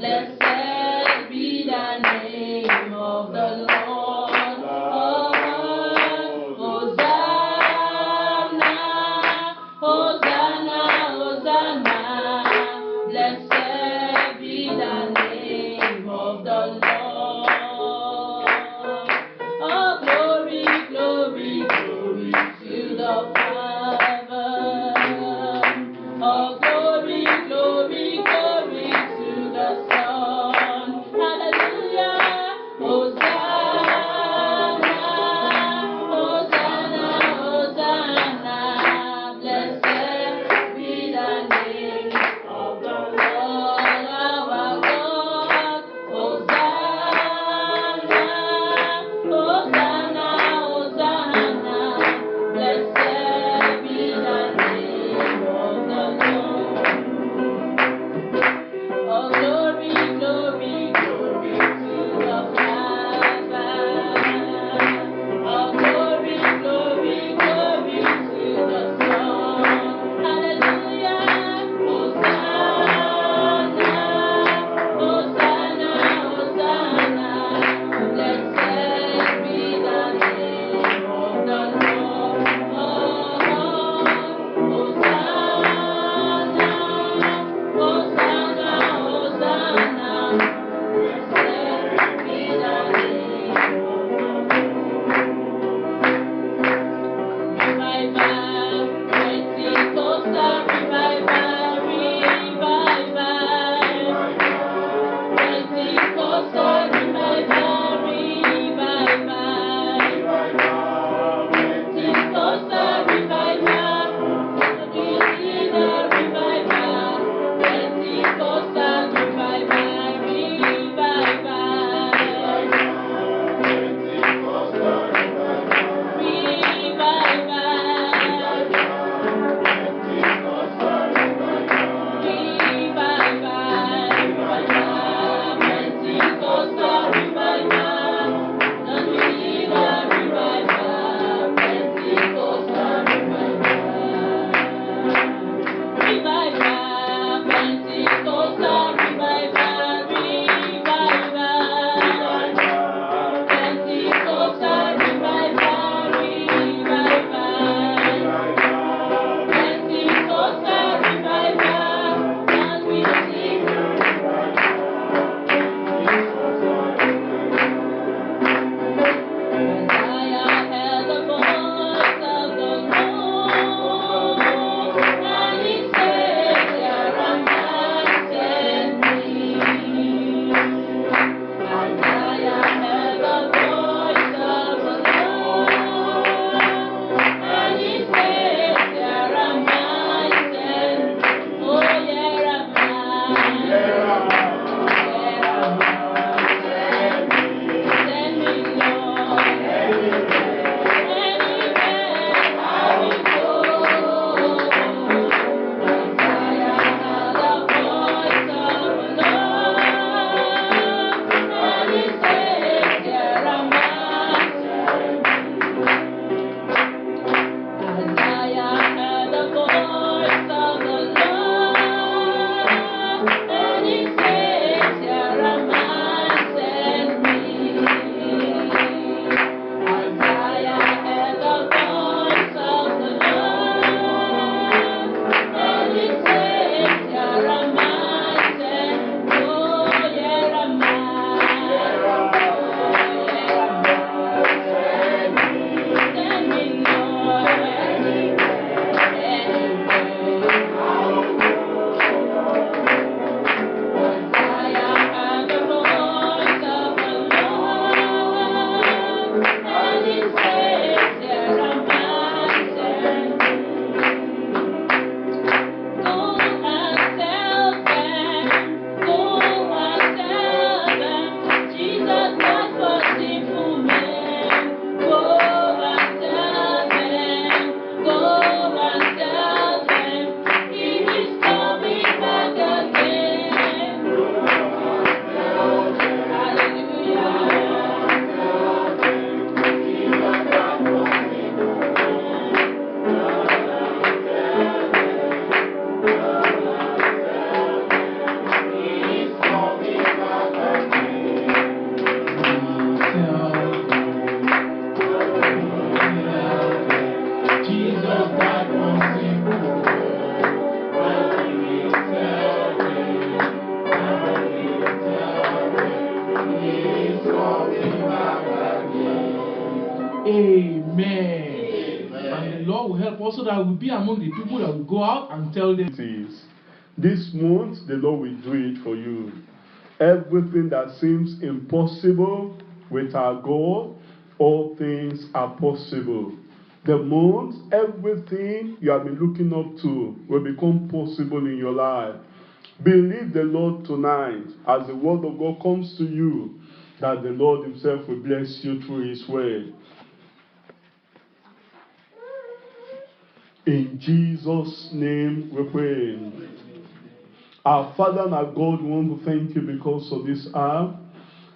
Blessed be the name of the Lord. Hosanna, Hosanna, Hosanna. Blessed be the name of the Lord. Oh, glory, glory, glory to the Father. Oh, glory, glory, glory to the Son. Hallelujah. Hosanna, Hosanna, Hosanna. Blessed be the name of the Lord our God. Hosanna, Hosanna, Hosanna. Blessed be the name of the Lord. Oh, glory, glory, glory to the Father. Oh, glory, glory, glory to the Son. Hallelujah. Hosanna, Hosanna, Hosanna. Blessed be the name of the Lord. Hosanna, Hosanna, Hosanna. Blessed be the name of the Revival, Pentecostal revival, revival. Pentecostal revival, revival. Pentecostal revival, we see the revival. Pentecostal revival, revival. Pentecostal revival, Pentecostal will help us so that we'll be among the people that will go out and tell them. This month, the Lord will do it for you. Everything that seems impossible with our God, all things are possible. The month, everything you have been looking up to will become possible in your life. Believe the Lord tonight as the word of God comes to you, that the Lord himself will bless you through his word. In Jesus' name we pray. Our Father and our God, we want to thank you because of this hour.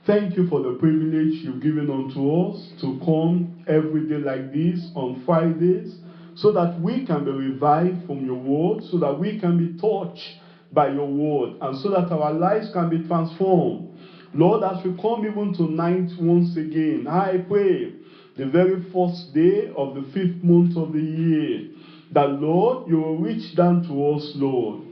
Thank you for the privilege you've given unto us to come every day like this on Fridays, so that we can be revived from your word, so that we can be touched by your word, and so that our lives can be transformed. Lord, as we come even tonight once again, I pray the very first day of the 5th month of the year, that Lord, you will reach down to us, Lord,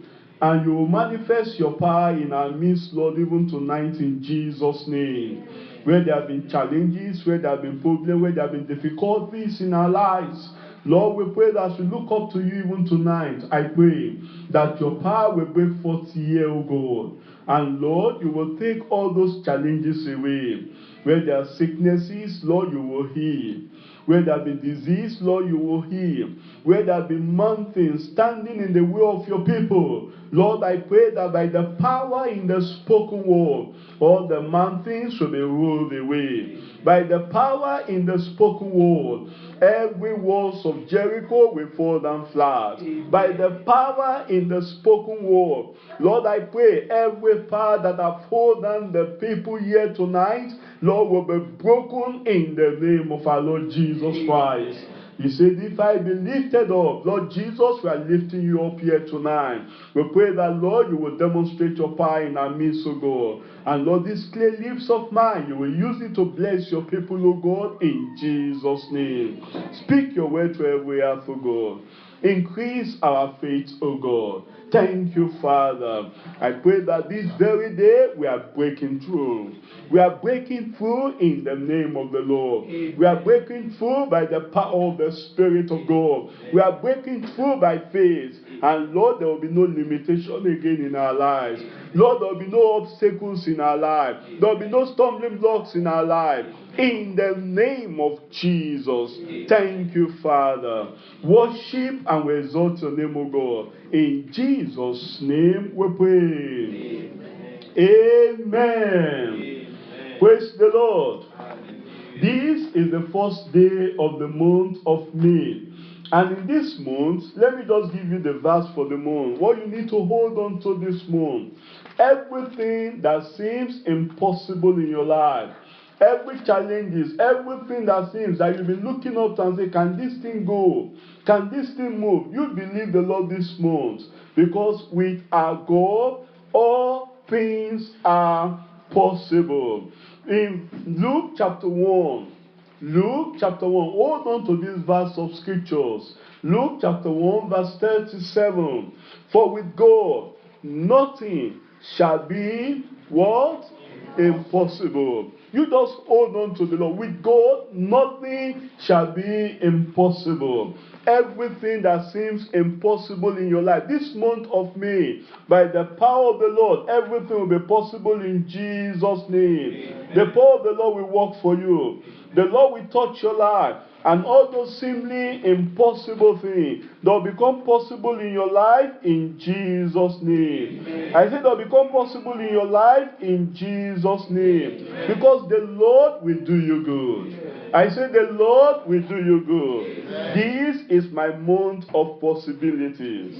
and you will manifest your power in our midst, Lord, even tonight in Jesus' name. Where there have been challenges, where there have been problems, where there have been difficulties in our lives, Lord, we pray that as we look up to you even tonight, I pray that your power will break forth here, O God. And Lord, you will take all those challenges away. Where there are sicknesses, Lord, you will heal. Where there have been disease, Lord, you will heal. Where there have been mountains standing in the way of your people, Lord, I pray that by the power in the spoken word, all the mountains will be rolled away. By the power in the spoken word, every walls of Jericho will fall down flat. By the power in the spoken word, Lord, I pray every power that have held down the people here tonight, Lord, will be broken in the name of our Lord Jesus Christ. He said, if I be lifted up, Lord Jesus, we are lifting you up here tonight. We pray that, Lord, you will demonstrate your power in our midst, O God. And Lord, these clay lips of mine, you will use it to bless your people, O God, in Jesus' name. Speak your word to every earth, O God. Increase our faith, O God. Thank you, Father. I pray that this very day we are breaking through. We are breaking through in the name of the Lord. We are breaking through by the power of the Spirit of God. We are breaking through by faith. And Lord, there will be no limitation again in our lives. Lord, there will be no obstacles in our life. There will be no stumbling blocks in our life. In the name of Jesus. Thank you, Father. Worship and we exalt your name, O God. In Jesus' name we pray. Amen. Praise the Lord. This is the first day of the month of May. And in this month, let me just give you the verse for the month. What you need to hold on to this month. Everything that seems impossible in your life, every challenges, everything that seems that you've been looking up to and say, can this thing go? Can this thing move? You believe the Lord this month. Because with our God, all things are possible. In Luke chapter 1, hold on to this verse of scriptures. Luke chapter 1 verse 37. For with God nothing shall be what? Impossible. You just hold on to the Lord. With God nothing shall be impossible. Everything that seems impossible in your life, this month of May, by the power of the Lord, everything will be possible in Jesus' name. Amen. The power of the Lord will work for you. The Lord will touch your life. And all those seemingly impossible things, they'll become possible in your life in Jesus' name. Amen. I said they'll become possible in your life in Jesus' name. Amen. Because the Lord will do you good. Amen. I said the Lord will do you good. Amen. This is my month of possibilities.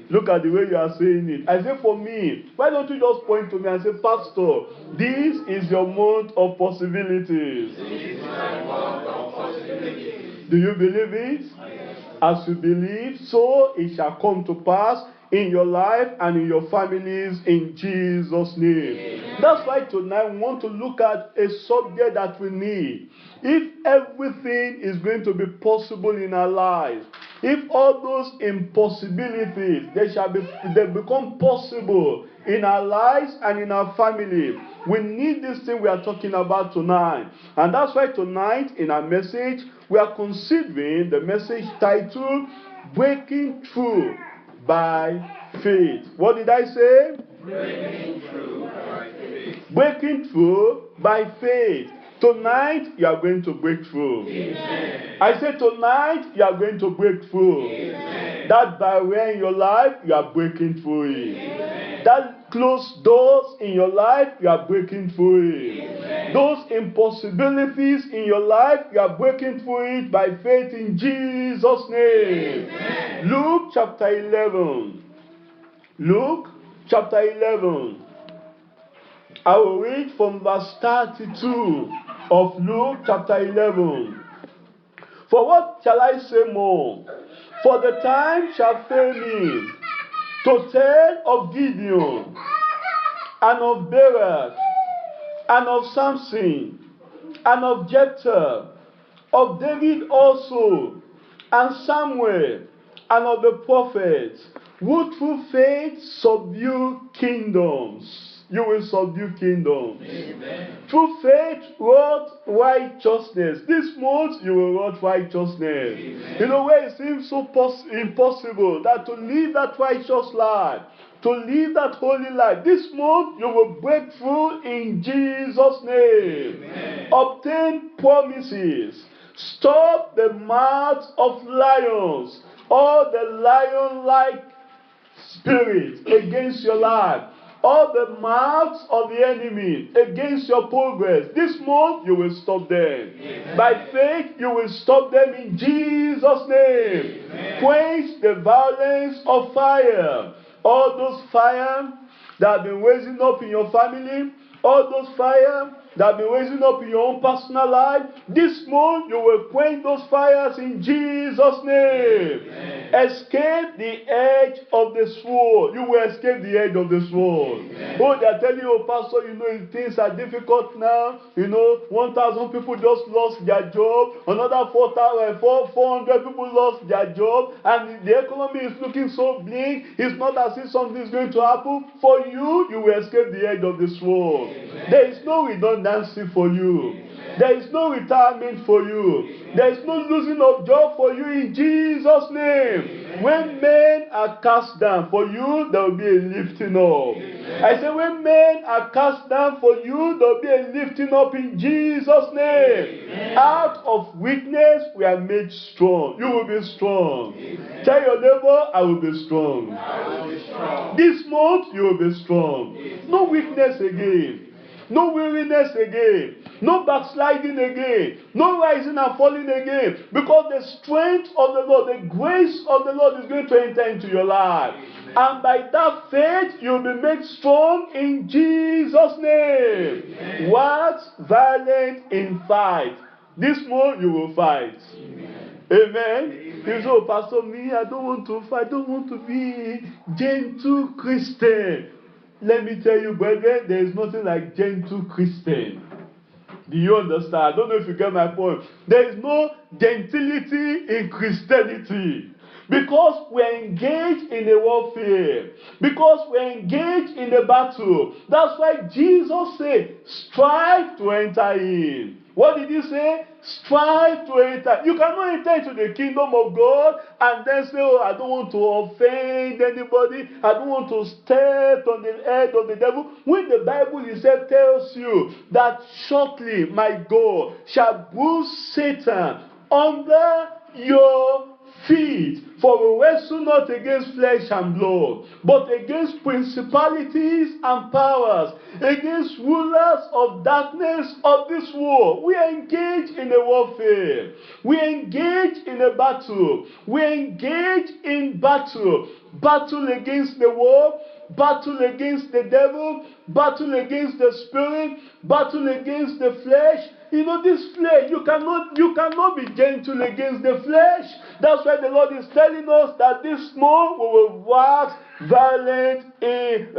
Look at the way you are saying it. I say for me, why don't you just point to me and say, Pastor, this is your month of possibilities. This is my month of possibilities. Do you believe it? Yes. As you believe, so it shall come to pass in your life and in your families in Jesus' name. Amen. That's why tonight we want to look at a subject that we need. If everything is going to be possible in our lives, if all those impossibilities they become possible in our lives and in our family, we need this thing we are talking about tonight. And that's why tonight in our message, we are considering the message titled Breaking Through by Faith. What did I say? Breaking through by faith. Breaking through by faith. Tonight, you are going to break through. Amen. I say tonight, you are going to break through. Amen. That barrier in your life, you are breaking through it. Amen. That closed doors in your life, you are breaking through it. Amen. Those impossibilities in your life, you are breaking through it by faith in Jesus' name. Amen. Luke chapter 11. Luke chapter 11. I will read from verse 32 of Luke chapter 11. For what shall I say more? For the time shall fail me to tell of Gideon, and of Barak, and of Samson, and of Jephthah, of David also, and Samuel, and of the prophets, who through faith subdue kingdoms. You will subdue kingdoms. Amen. Through faith, wrought righteousness. This month, you will wrought righteousness. Amen. You know, where it seems so impossible that to live that righteous life, to live that holy life, this month, you will break through in Jesus' name. Amen. Obtain promises. Stop the mouths of lions, all the lion-like spirits against your life, all the mouths of the enemy against your progress. This month you will stop them. Amen. By faith you will stop them in Jesus' name. Amen. Quench the violence of fire. All those fire that have been raising up in your family, all those fire that have been raising up in your own personal life, this month you will quench those fires in Jesus' name. Amen. Escape the edge of the sword. You will escape the edge of the sword. Amen. Oh, they are telling you, oh, Pastor, you know, things are difficult now. You know, 1,000 people just lost their job. Another 400 people lost their job. And the economy is looking so bleak. It's not as if something is going to happen. For you, you will escape the edge of the sword. Amen. There is no redundancy for you. Amen. There is no retirement for you. Amen. There is no losing of job for you in Jesus' name. Amen. When men are cast down for you, there will be a lifting up. Amen. I say, when men are cast down for you, there will be a lifting up in Jesus' name. Amen. Out of weakness, we are made strong. You will be strong. Amen. Tell your neighbor, I will be strong. I will be strong. This month, you will be strong. No weakness again. No weariness again. No backsliding again. No rising and falling again. Because the strength of the Lord, the grace of the Lord is going to enter into your life. Amen. And by that faith, you'll be made strong in Jesus' name. Amen. What? Violent in fight. This month you will fight. Amen. Amen. You say, oh, Pastor, me, I don't want to fight. I don't want to be gentle Christian. Let me tell you, brethren, there is nothing like gentle Christian. Do you understand? I don't know if you get my point. There is no gentility in Christianity. Because we're engaged in a warfare. Because we're engaged in a battle. That's why Jesus said, strive to enter in. What did he say? Strive to enter. You cannot enter into the kingdom of God and then say, oh, I don't want to offend anybody. I don't want to step on the head of the devil. When the Bible itself tells you that shortly my God shall bruise Satan under your feet. For we wrestle not against flesh and blood, but against principalities and powers, against rulers of darkness of this world. We are engaged in a warfare. We are engaged in a battle. We are engaged in battle. Battle against the world, battle against the devil, battle against the spirit, battle against the flesh, this flesh, you cannot be gentle against the flesh. That's why the Lord is telling us that this month we will wax violent in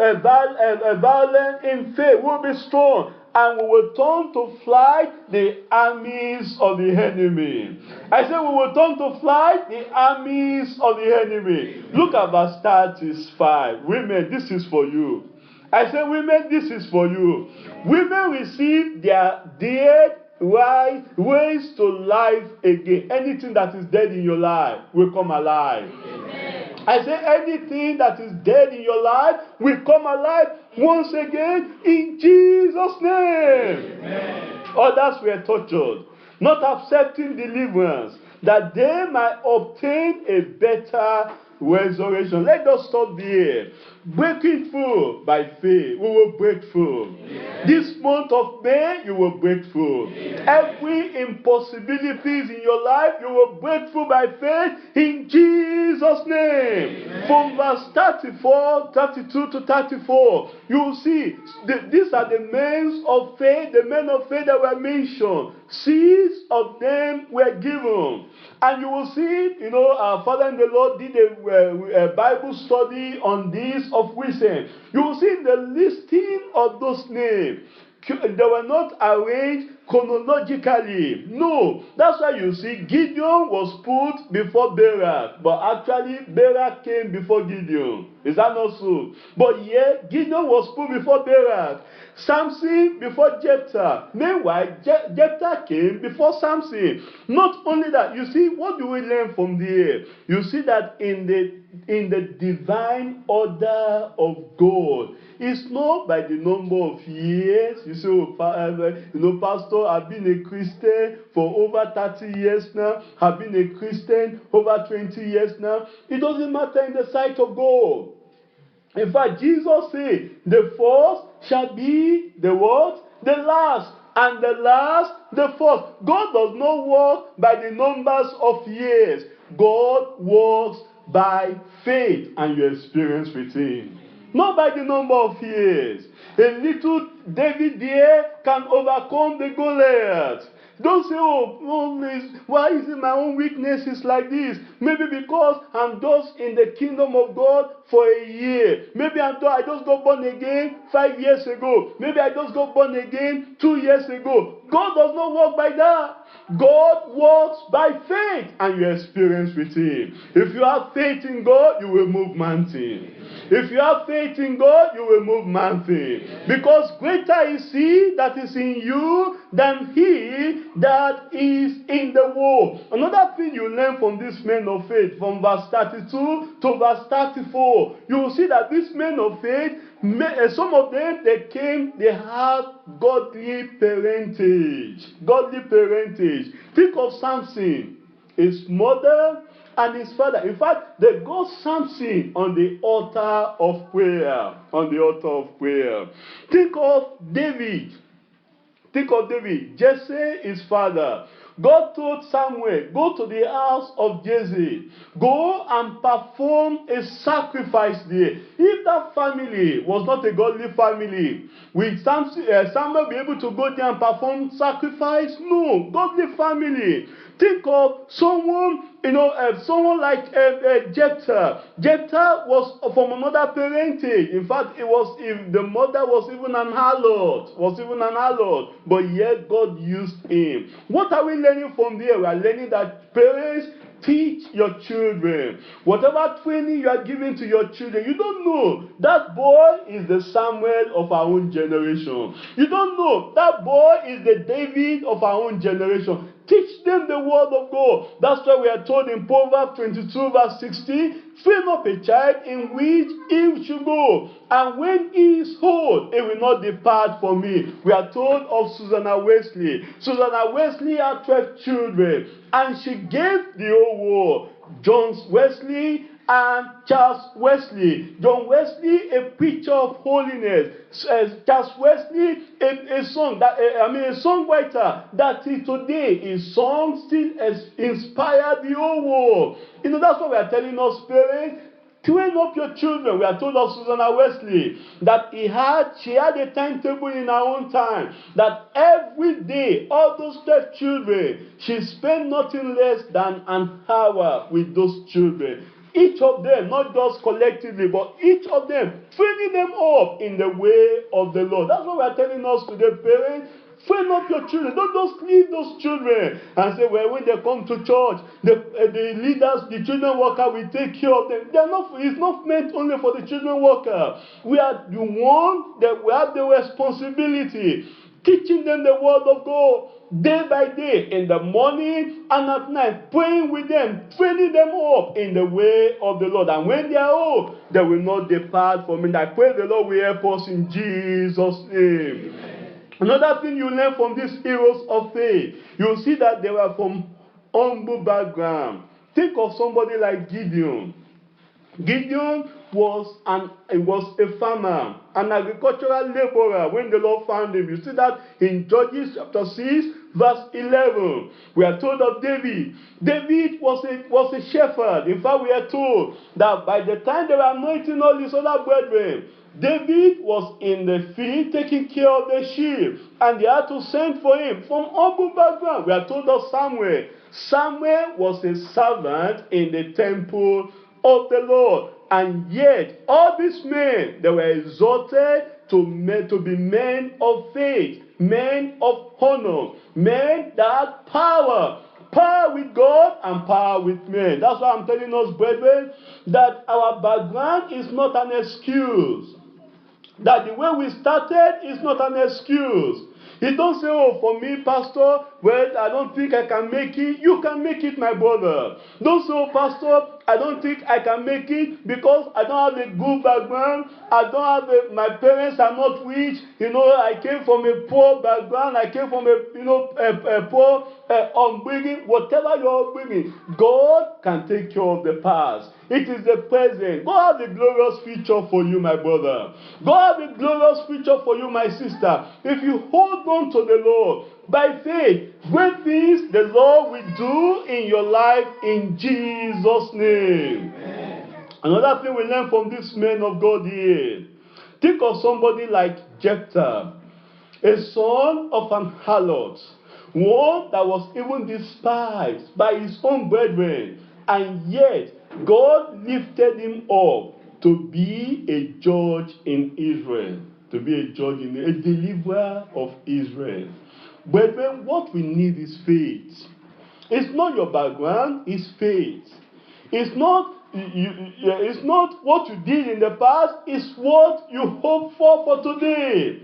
faith. We'll be strong. And we will turn to flight the armies of the enemy. I said we will turn to flight the armies of the enemy. Look at verse 35. Women, this is for you. I said, women, this is for you. Women receive their dead ways to life again. Anything that is dead in your life will come alive. Amen. I say anything that is dead in your life will come alive once again in Jesus' name. Amen. Others were tortured, not accepting deliverance, that they might obtain a better resurrection. Let us stop there. Breaking through by faith. We will break through. Yeah. This month of May, you will break through. Yeah. Every impossibilities in your life, you will break through by faith in Jesus' name. Yeah. From verse 32 to 34, you will see these are the men of faith that were mentioned. Seeds of them were given. And you will see, our Father in the Lord did a Bible study on this of wisdom. You will see the listing of those names. They were not arranged chronologically. No. That's why you see Gideon was put before Barak. But actually, Barak came before Gideon. Is that not so? But yet, Gideon was put before Barak. Samson before Jephthah. Meanwhile, Jephthah came before Samson. Not only that, you see, what do we learn from there? You see that in the divine order of God, it's not by the number of years. You say, Pastor, I've been a Christian for over 30 years now. I've been a Christian over 20 years now. It doesn't matter in the sight of God. In fact, Jesus said, the first shall be the what? The last. And the last, the first. God does not work by the numbers of years. God works by faith and your experience with Him. Not by the number of years. A little David there can overcome the Goliath. Don't say, why is it my own weaknesses like this? Maybe because I'm just in the kingdom of God for a year. Maybe I just got born again 5 years ago. Maybe I just got born again 2 years ago. God does not work by that. God works by faith and your experience with Him. If you have faith in God, you will move mountains. If you have faith in God, you will move mountains. Because greater is He that is in you than he that is in the world. Another thing you learn from these men of faith, from verse 32 to verse 34, you will see that these men of faith, some of them, they have godly parentage. Godly parentage. Think of Samson, his mother and his father. In fact, they got Samson on the altar of prayer. On the altar of prayer. Think of David. Jesse, his father. God told Samuel, go to the house of Jesse. Go and perform a sacrifice there. If that family was not a godly family, will Samuel be able to go there and perform sacrifice? No. Godly family. Think of someone, someone like Jephthah. Jephthah was from another parentage. In fact, if the mother was even an harlot, but yet God used him. What are we learning from there? We are learning that parents, teach your children. Whatever training you are giving to your children, you don't know that boy is the Samuel of our own generation. You don't know that boy is the David of our own generation. Teach them the word of God. That's why we are told in Proverbs 22 verse 16, train up a child in which he should go, and when he is old, he will not depart from me. We are told of Susanna Wesley. Susanna Wesley had 12 children, and she gave the whole world. John Wesley and Charles Wesley. John Wesley, a preacher of holiness. Charles Wesley, a songwriter that today his song still inspire the whole world. That's what we are telling us, parents. Train up your children. We are told of Susanna Wesley that she had a timetable in her own time, that every day, all those 12 children, she spent nothing less than an hour with those children. Each of them, not just collectively, but each of them, training them up in the way of the Lord. That's what we are telling us today, parents. Train up your children. Don't just leave those children and say, well, when they come to church, the leaders, the children worker will take care of them. It's not meant only for the children worker. We are the one that we have the responsibility, teaching them the word of God day by day, in the morning and at night, praying with them, training them up in the way of the Lord. And when they are old, they will not depart from it. I pray the Lord will help us in Jesus' name. Amen. Another thing you learn from these heroes of faith, you'll see that they were from humble background. Think of somebody like Gideon. Gideon was a farmer, an agricultural laborer when the Lord found him. You see that in Judges chapter 6, verse 11. We are told of David. David was a shepherd. In fact, we are told that by the time they were anointing all his other brethren, David was in the field taking care of the sheep, and they had to send for him from humble background. We are told of Samuel. Samuel was a servant in the temple of the Lord, and yet all these men, they were exalted to be men of faith, men of honor, men that had power with God and power with men. That's why I'm telling us, brethren, that our background is not an excuse. That the way we started is not an excuse. You don't say, oh, for me, pastor, well, I don't think I can make it. You can make it, my brother. Don't say, oh, pastor, I don't think I can make it because I don't have a good background. My parents are not rich. I came from a poor background. I came from a poor upbringing. Whatever your upbringing, God can take care of the past. It is the present. God has a glorious future for you, my brother. God has a glorious future for you, my sister. If you hold on to the Lord by faith, great things the Lord will do in your life in Jesus' name. Amen. Another thing we learn from this man of God here. Think of somebody like Jephthah, a son of an harlot, one that was even despised by his own brethren, and yet God lifted him up to be a judge in Israel, to be a deliverer of Israel. Brethren, what we need is faith. It's not your background, it's faith. It's not what you did in the past, it's what you hope for today.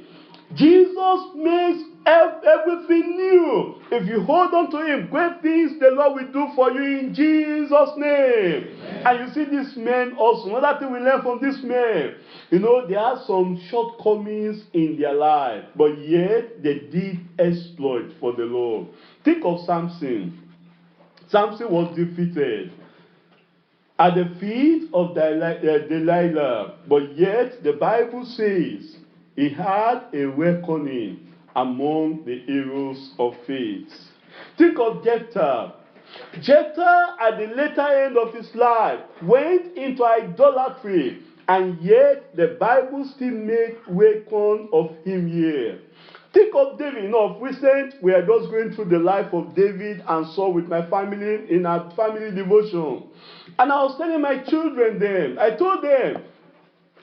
Jesus makes everything new. If you hold on to him, great things the Lord will do for you in Jesus' name. Amen. And you see this man also. Another thing we learn from this man, there are some shortcomings in their life, but yet they did exploit for the Lord. Think of Samson. Samson was defeated at the feet of Delilah, but yet the Bible says he had a reckoning among the heroes of faith. Think of Jephthah. Jephthah, at the later end of his life, went into idolatry, and yet the Bible still made reckon of him here. Think of David. Of recent, we are just going through the life of David and Saul with my family in our family devotion. And I was telling my children then, I told them,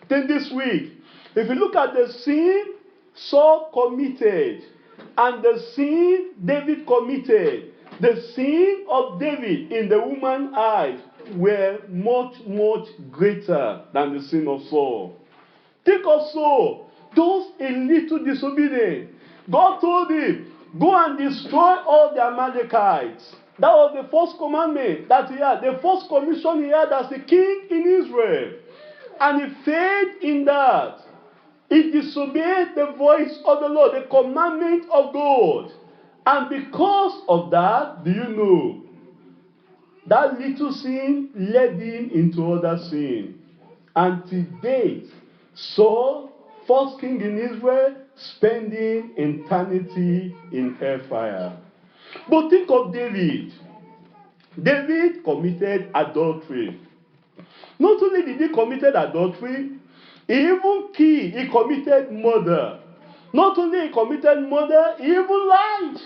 this week, if you look at the sin Saul committed and the sin David committed, the sin of David in the woman's eyes were much, much greater than the sin of Saul. Think of Saul, those a little disobedient. God told him, go and destroy all the Amalekites. That was the first commandment that he had, the first commission he had as a king in Israel. And he failed in that. He disobeyed the voice of the Lord, the commandment of God. And because of that, do you know, that little sin led him into other sin. And to date, Saul, first king in Israel, spending eternity in hellfire. But think of David. David committed adultery. Not only did he committed adultery, he even killed, he committed murder. Not only he committed murder, he even lied.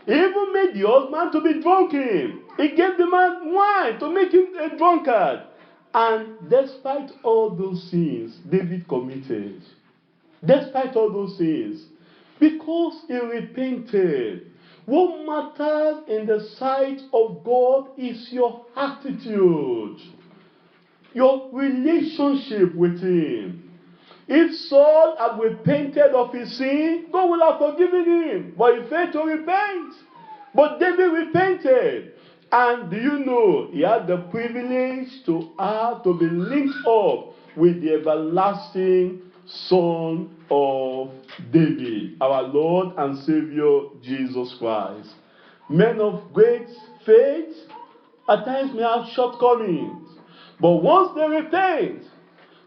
He even made the husband to be drunken. He gave the man wine to make him a drunkard. And despite all those sins David committed, despite all those sins, because he repented, what matters in the sight of God is your attitude, your relationship with him. If Saul had repented of his sin, God would have forgiven him. But he failed to repent. But David repented. And do you know, he had the privilege to be linked up with the everlasting Son of David, our Lord and Savior Jesus Christ. Men of great faith at times may have shortcomings. But once they repent,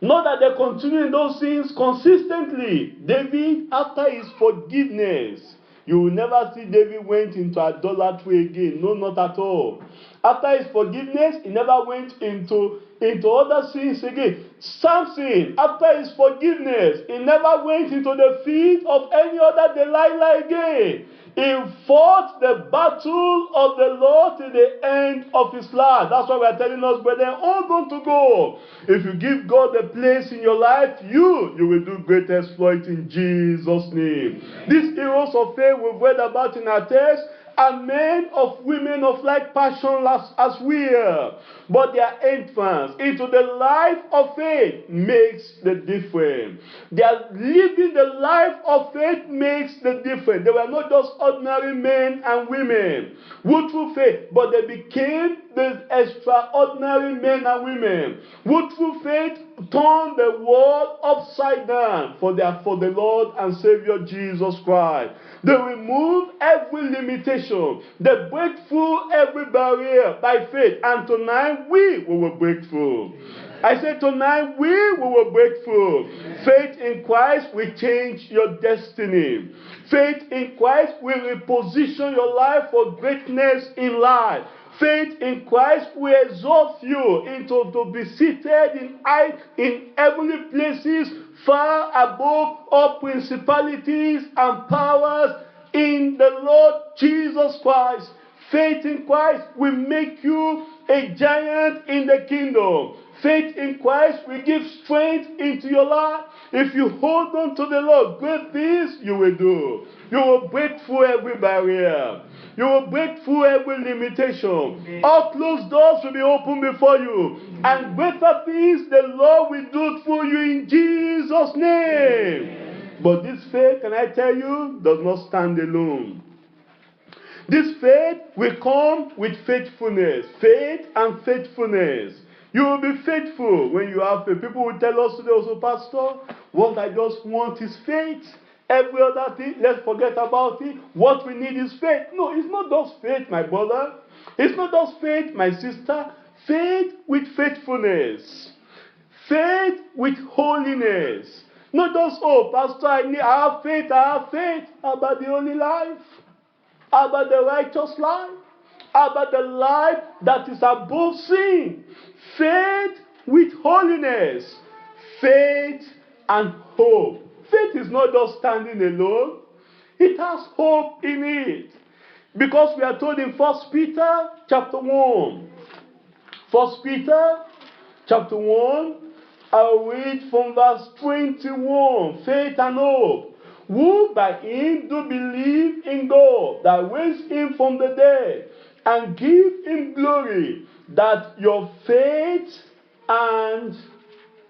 not that they continue in those sins consistently. David, after his forgiveness, you will never see David went into idolatry again. No, not at all. After his forgiveness, he never went into other sins again. Samson, after his forgiveness, he never went into the field of any other Delilah again. He fought the battle of the Lord to the end of his life. That's why we are telling us, brethren, hold on to God. If you give God a place in your life, you will do great exploit in Jesus' name. These heroes of faith we've read about in our text are men of women of like passion as we are. But their entrance into the life of faith makes the difference. Their living the life of faith makes the difference. They were not just ordinary men and women who through faith, but they became the extraordinary men and women who through faith turned the world upside down for the Lord and Savior Jesus Christ. They remove every limitation. They break through every barrier by faith. And tonight we will break through. I said tonight we will break through. Faith in Christ will change your destiny. Faith in Christ will reposition your life for greatness in life. Faith in Christ will exalt you into to be seated in heavenly places far above all principalities and powers in the Lord Jesus Christ. Faith in Christ will make you a giant in the kingdom. Faith in Christ will give strength into your life. If you hold on to the Lord, great things you will do. You will break through every barrier. You will break through every limitation. All closed doors will be opened before you. And greater things the Lord will do through you in Jesus' name. But this faith, can I tell you, does not stand alone. This faith will come with faithfulness. Faith and faithfulness. You will be faithful when you have faith. People will tell us today also, Pastor, what I just want is faith. Every other thing, let's forget about it. What we need is faith. No, it's not just faith, my brother. It's not just faith, my sister. Faith with faithfulness. Faith with holiness. Not just, oh, Pastor, I have faith. How about the holy life? How about the righteous life? How about the life that is above sin? Faith with holiness. Faith and hope. Faith is not just standing alone. It has hope in it. Because we are told in 1 Peter chapter 1. 1 Peter chapter 1, I'll read from verse 21. Faith and hope. Who by him do believe in God, that raised him from the dead, and give him glory, that your faith and,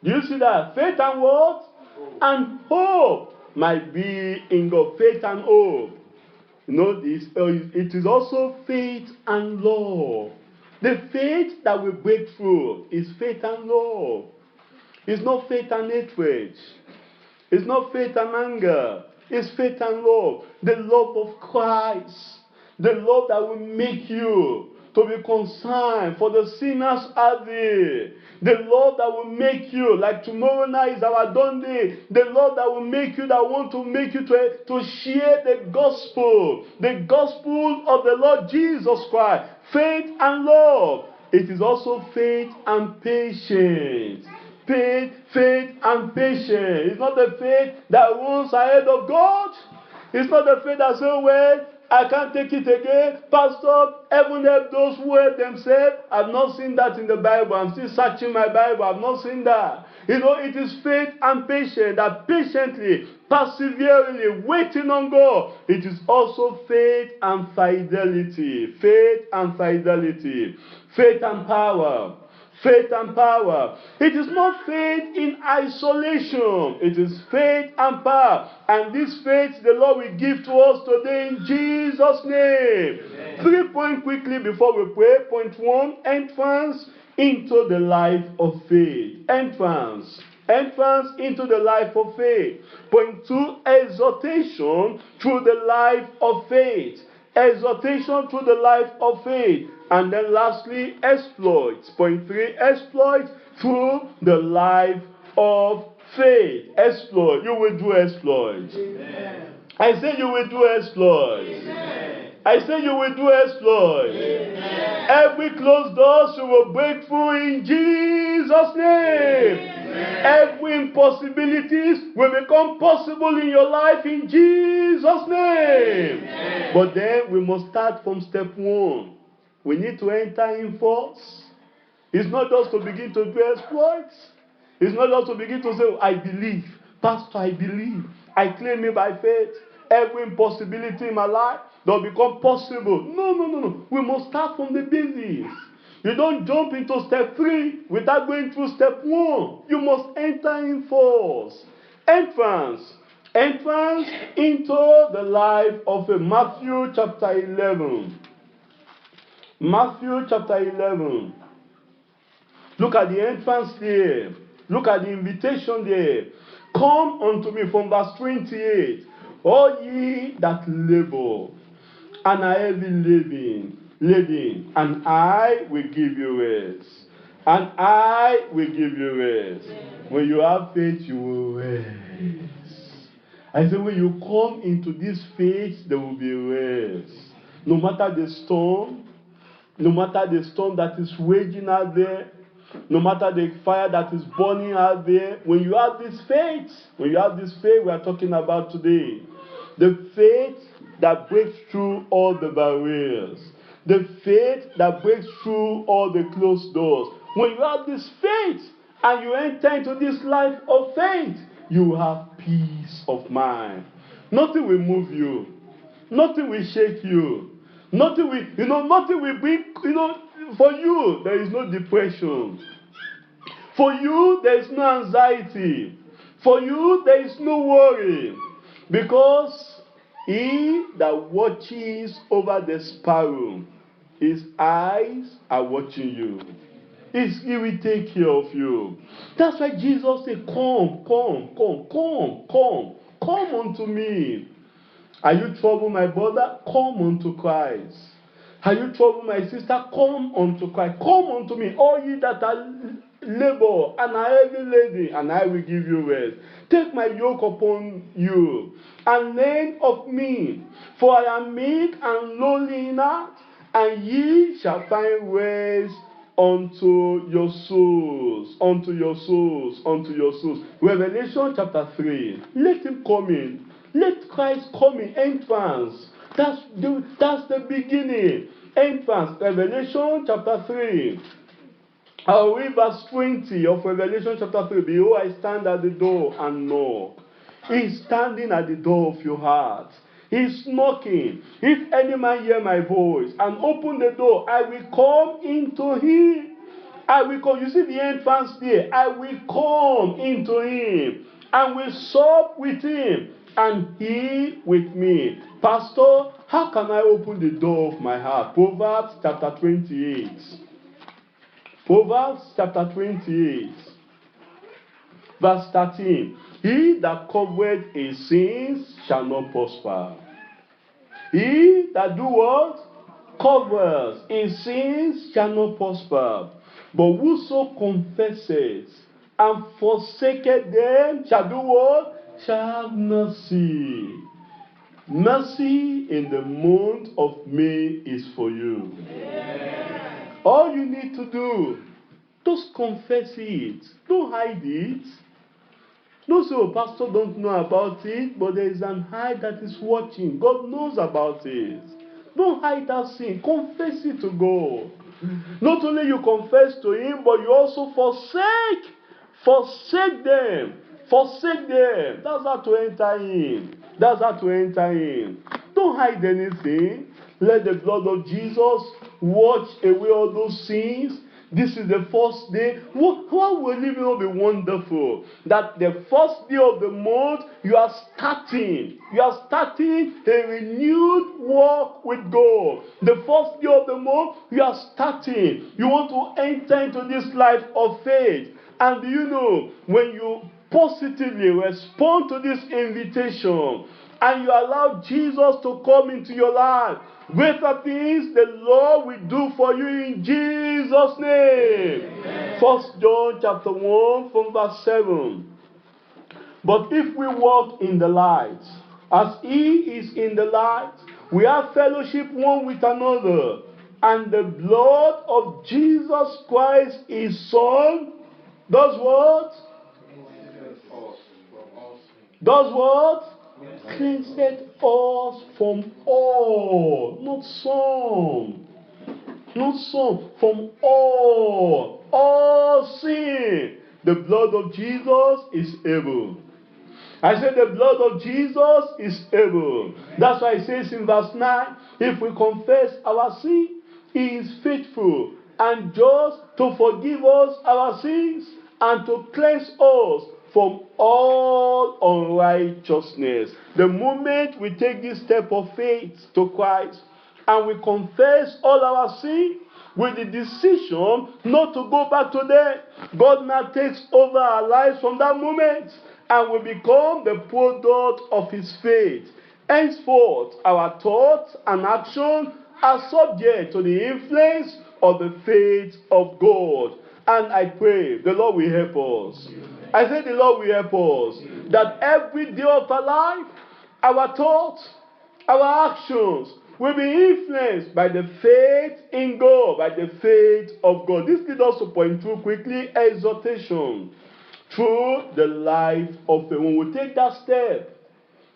do you see that? Faith and what? And hope might be in God. Faith and hope. You know this. It is also faith and love. The faith that will break through is faith and love. It's not faith and hatred. It's not faith and anger. It's faith and love. The love of Christ. The love that will make you to be concerned for the sinners out there. The love that will make you, like tomorrow night is our dawn day. The love that will make you, that want to make you to share the gospel. The gospel of the Lord Jesus Christ. Faith and love. it is also faith and patience. Faith and patience. It's not the faith that runs ahead of God. It's not the faith that says, well, I can't take it again. Pastor, heaven help those who help themselves. I've not seen that in the Bible. I'm still searching my Bible. I've not seen that. It is faith and patience that patiently, perseveringly, waiting on God. It is also faith and fidelity. Faith and fidelity. Faith and power. Faith and power. It is not faith in isolation. It is faith and power. And this faith the Lord will give to us today in Jesus' name. Amen. 3 points quickly before we pray. Point 1, entrance into the life of faith. Entrance into the life of faith. Point 2, exhortation through the life of faith. Exhortation through the life of faith. And then lastly, exploits. Point 3, exploits through the life of faith. Exploit. You will do exploits. Amen. I say you will do exploits. Amen. I say you will do exploits. Amen. Every closed door you will break through in Jesus' name. Amen. Every impossibilities will become possible in your life in Jesus' name. Amen. But then we must start from step 1. We need to enter in force. It's not just to begin to do exploits. It's not just to begin to say, oh, I believe. Pastor, I believe. I claim it by faith. Every impossibility in my life will become possible. No. We must start from the basics. You don't jump into step 3 without going through step 1. You must enter in force. Entrance into the life of a Matthew chapter 11. Matthew chapter 11. Look at the entrance there. Look at the invitation there. Come unto me from verse 28. All ye that labor and are heavy laden, and I will give you rest. And I will give you rest. When you have faith, you will rest. I say when you come into this faith, there will be rest. No matter the storm, no matter the storm that is raging out there, no matter the fire that is burning out there, when you have this faith we are talking about today, the faith that breaks through all the barriers, the faith that breaks through all the closed doors, when you have this faith and you enter into this life of faith, you have peace of mind. Nothing will move you. Nothing will shake you. Nothing will bring, for you, there is no depression. For you, there is no anxiety. For you, there is no worry. Because he that watches over the sparrow, his eyes are watching you. He will take care of you. That's why Jesus said, come unto me. Are you troubled, my brother? Come unto Christ. Are you troubled, my sister? Come unto Christ. Come unto me, all ye that are labor and are heavy laden, and I will give you rest. Take my yoke upon you, and learn of me, for I am meek and lowly in heart, and ye shall find rest unto your souls. Unto your souls. Unto your souls. Revelation chapter 3. Let him come in. Let Christ come in. Entrance. That's the beginning. Entrance. Revelation chapter 3. I'll read verse 20 of Revelation chapter 3. Behold, I stand at the door and knock. He's standing at the door of your heart. He's knocking. If any man hear my voice and open the door, I will come into him. I will come. You see the entrance there. I will come into him and will sup with him and he with me. Pastor, how can I open the door of my heart? Proverbs chapter 28. Proverbs chapter 28. Verse 13. He that covereth his sins shall not prosper. He that do what? Covers his sins shall not prosper. But whoso confesses and forsaketh them shall do what? Shall have mercy. Mercy in the month of May is for you. All you need to do, just confess it. Don't hide it. Don't say, oh, pastor don't know about it, but there is an eye that is watching. God knows about it. Don't hide that sin. Confess it to God. Not only you confess to him, but you also forsake. Forsake them. Forsake them. That's how to enter in. That's how to enter in. Don't hide anything. Let the blood of Jesus wash away all those sins. This is the first day. How will it not be wonderful that the first day of the month you are starting a renewed walk with God. The first day of the month you are starting. You want to enter into this life of faith. And do you know, when you positively respond to this invitation and you allow Jesus to come into your life, greater things the Lord will do for you in Jesus' name. 1 John chapter 1 from verse 7. But if we walk in the light, as he is in the light, we have fellowship one with another, and the blood of Jesus Christ, his Son, does what? Does what? Cleansed us from all, not some, from all sin. The blood of Jesus is able. I said the blood of Jesus is able. That's why it says in verse 9, if we confess our sin, he is faithful and just to forgive us our sins and to cleanse us from all unrighteousness. The moment we take this step of faith to Christ and we confess all our sin with the decision not to go back to them, God now takes over our lives from that moment and we become the product of his faith. Henceforth, our thoughts and actions are subject to the influence of the faith of God. And I pray the Lord will help us. I say the Lord will help us. That every day of our life, our thoughts, our actions will be influenced by the faith in God, by the faith of God. This leads us to point two quickly, exhortation through the life of faith. When we take that step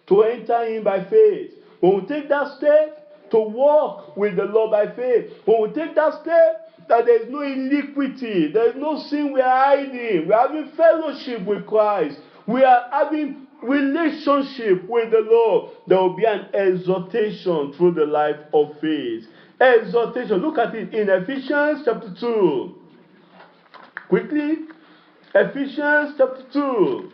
to enter in by faith, when we take that step to walk with the Lord by faith, when we take that step that there is no iniquity, there is no sin we are hiding, we are having fellowship with Christ, we are having relationship with the Lord, there will be an exhortation through the life of faith. Exhortation, look at it in Ephesians chapter 2. Quickly, Ephesians chapter 2.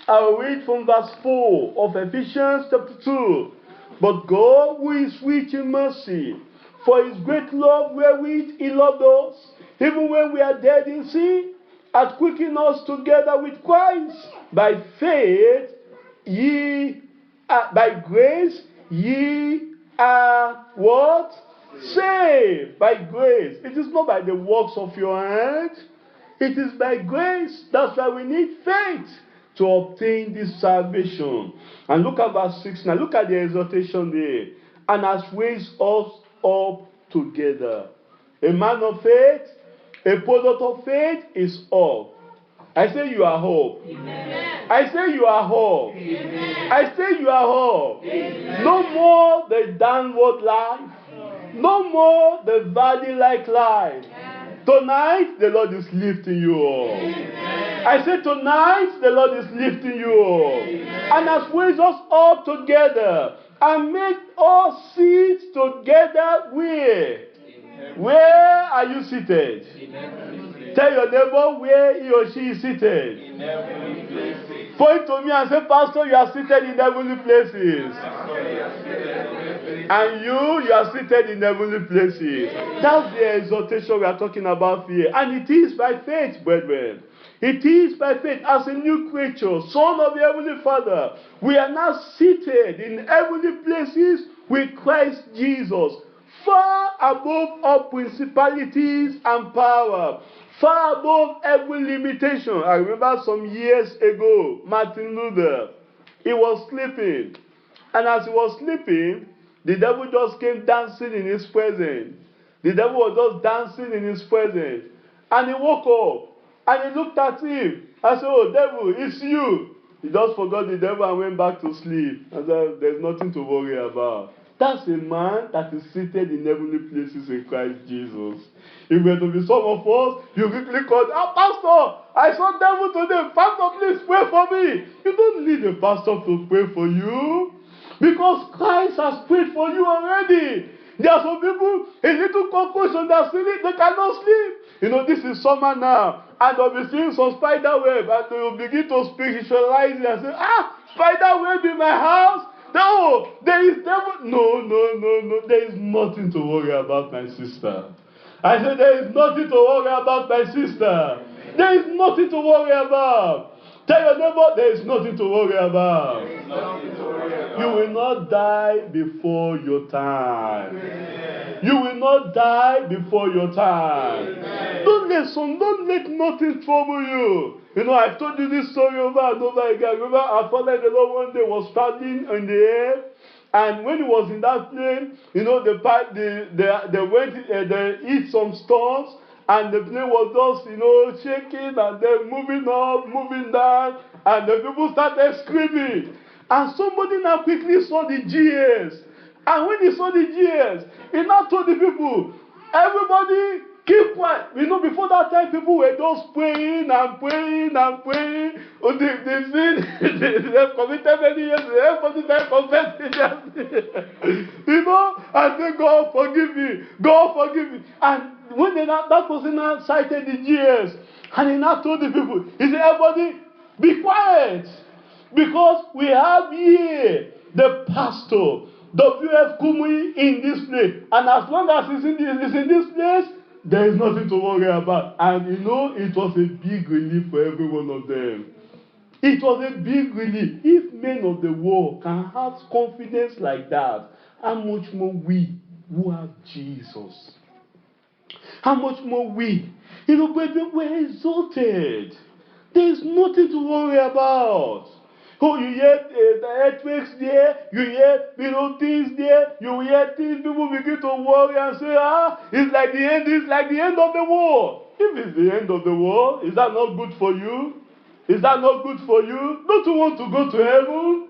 I'll read from verse 4 of Ephesians chapter 2. But God, who is rich in mercy, for his great love wherewith he loved us, even when we are dead in sin, hath quickened us together with Christ. By faith, by grace, ye are what? Saved. By grace. It is not by the works of your hands. It is by grace. That's why we need faith to obtain this salvation. And look at verse 6 now. Look at the exhortation there. And has raised us up together. A man of faith, a product of faith is up. I say you are hope. Amen. I say you are hope. Amen. I say you are hope. Amen. No more the downward life. No more the valley-like life. Tonight, the Lord is lifting you up. Amen. I say tonight, the Lord is lifting you up. Amen. And has raised us all together and made us sit together where? Amen. Where are you seated? Amen. Tell your neighbor where he or she is seated. In point to me and say, Pastor, you are seated in heavenly places. And you are seated in heavenly places. That's the exhortation we are talking about here. And it is by faith, brethren. It is by faith. As a new creature, son of the heavenly Father, we are now seated in heavenly places with Christ Jesus, far above all principalities and power, far above every limitation. I remember some years ago, Martin Luther, he was sleeping. And as he was sleeping, the devil just came dancing in his presence. The devil was just dancing in his presence. And he woke up. And he looked at him. I said, oh, devil, it's you. He just forgot the devil and went back to sleep. I said, there's nothing to worry about. That's a man that is seated in heavenly places in Christ Jesus. If we're to be some of us, you quickly call, Pastor, I saw devil today. Pastor, please pray for me. You don't need a pastor to pray for you. Because Christ has prayed for you already. There are some people, a little cockroach on their ceiling, they cannot sleep. You know, this is summer now. And they'll be seeing some spider web. And they will begin to spiritualize it and say, spider web in my house? No, there is devil. No. There is nothing to worry about, my sister. I said, there is nothing to worry about, my sister. There is nothing to worry about. Tell your neighbor, there is nothing to worry about. You will not die before your time. You will not die before your time. Don't let nothing trouble you. You know, I've told you this story over and over again. Remember, our father in the Lord one day was standing in the air. And when he was in that plane, you know, they hit some stones. And the plane was just, you know, shaking and then moving up, moving down. And the people started screaming. And somebody now quickly saw the GS. And when he saw the GS, he now told the people, everybody keep quiet. You know, before that time, people were just praying and praying and praying. Oh, they have committed many years. They have committed confessing. You know, and say, God forgive me. God forgive me. And when that person now cited the GS, and he now told the people, he said, everybody, be quiet. Because we have here the pastor, W.F. Kumuyi, in this place. And as long as he's in this place, there is nothing to worry about. And you know, it was a big relief for every one of them. It was a big relief. If men of the world can have confidence like that, how much more we who have Jesus? How much more we? You know, brethren, we're exalted. There is nothing to worry about. Oh, you hear the earthquakes there, you hear, you know, things there, you hear things, people begin to worry and say, it's like the end of the world. If it's the end of the world, is that not good for you? Is that not good for you? Don't you want to go to heaven?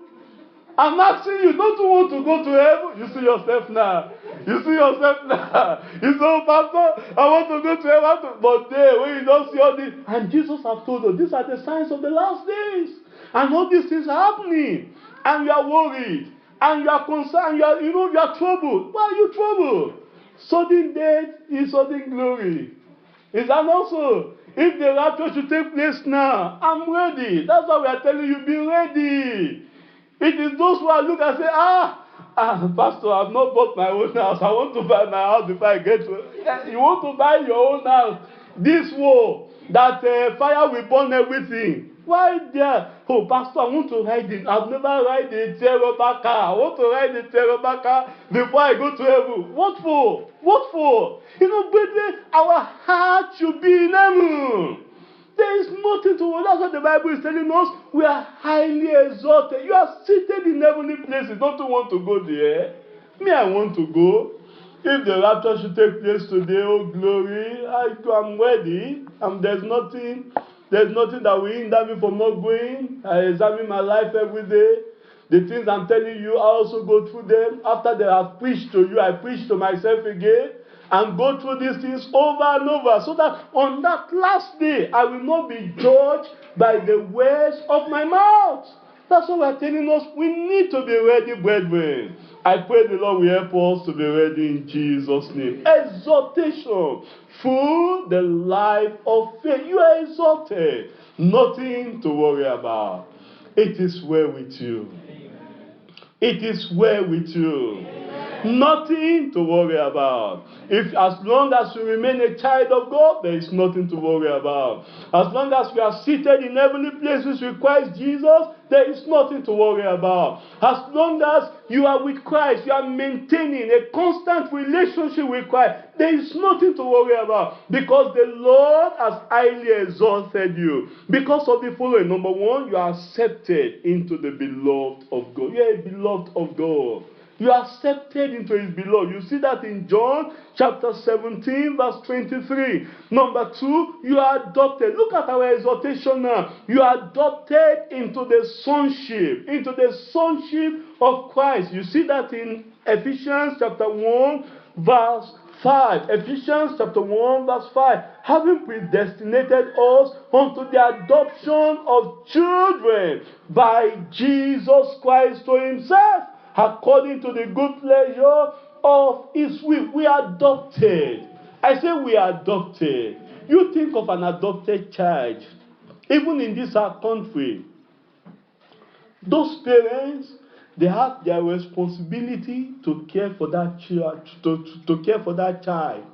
I'm asking you, don't you want to go to heaven? You see yourself now. You say, oh, Pastor, I want to go to heaven. But there, when you don't see all this, and Jesus has told us, these are the signs of the last days. And all these things are happening. And you are worried. And you are concerned. You are troubled. Why are you troubled? Sudden death is sudden glory. Is that also? If the rapture should take place now, I'm ready. That's why we are telling you, be ready. It is those who are looking and say, Pastor, I've not bought my own house. I want to buy my house before I get to. You want to buy your own house. This war, that fire will burn everything. Why there? Oh, Pastor, I want to ride it. I've never ride a terrible car. I want to ride a terrible car before I go to heaven. What for? What for? You know, brethren, our heart should be in heaven. There is nothing to worry. That's what the Bible is telling us. We are highly exalted. You are seated in heavenly places. Don't you want to go there? Me, I want to go. If the rapture should take place today, oh glory, I'm ready. There's nothing that will hinder me from not going. I examine my life every day. The things I'm telling you, I also go through them. After they have preached to you, I preach to myself again. And go through these things over and over. So that on that last day, I will not be judged by the words of my mouth. That's what we're telling us. We need to be ready, brethren. I pray the Lord will help us to be ready in Jesus' name. Exaltation through the life of faith. You are exalted. Nothing to worry about. It is well with you. It is well with you. Nothing to worry about. If as long as you remain a child of God, there is nothing to worry about. As long as we are seated in heavenly places with Christ Jesus, there is nothing to worry about. As long as you are with Christ, you are maintaining a constant relationship with Christ, there is nothing to worry about. Because the Lord has highly exalted you. Because of the following. Number one, you are accepted into the beloved of God. You are a beloved of God. You are accepted into his beloved. You see that in John chapter 17, verse 23. Number 2, you are adopted. Look at our exhortation now. You are adopted into the sonship of Christ. You see that in Ephesians chapter 1, verse 5. Ephesians chapter 1, verse 5. Having predestinated us unto the adoption of children by Jesus Christ to himself, according to the good pleasure of his will. We are adopted. I say we are adopted. You think of an adopted child, even in this our country. Those parents, they have their responsibility to care for that child. To care for that child.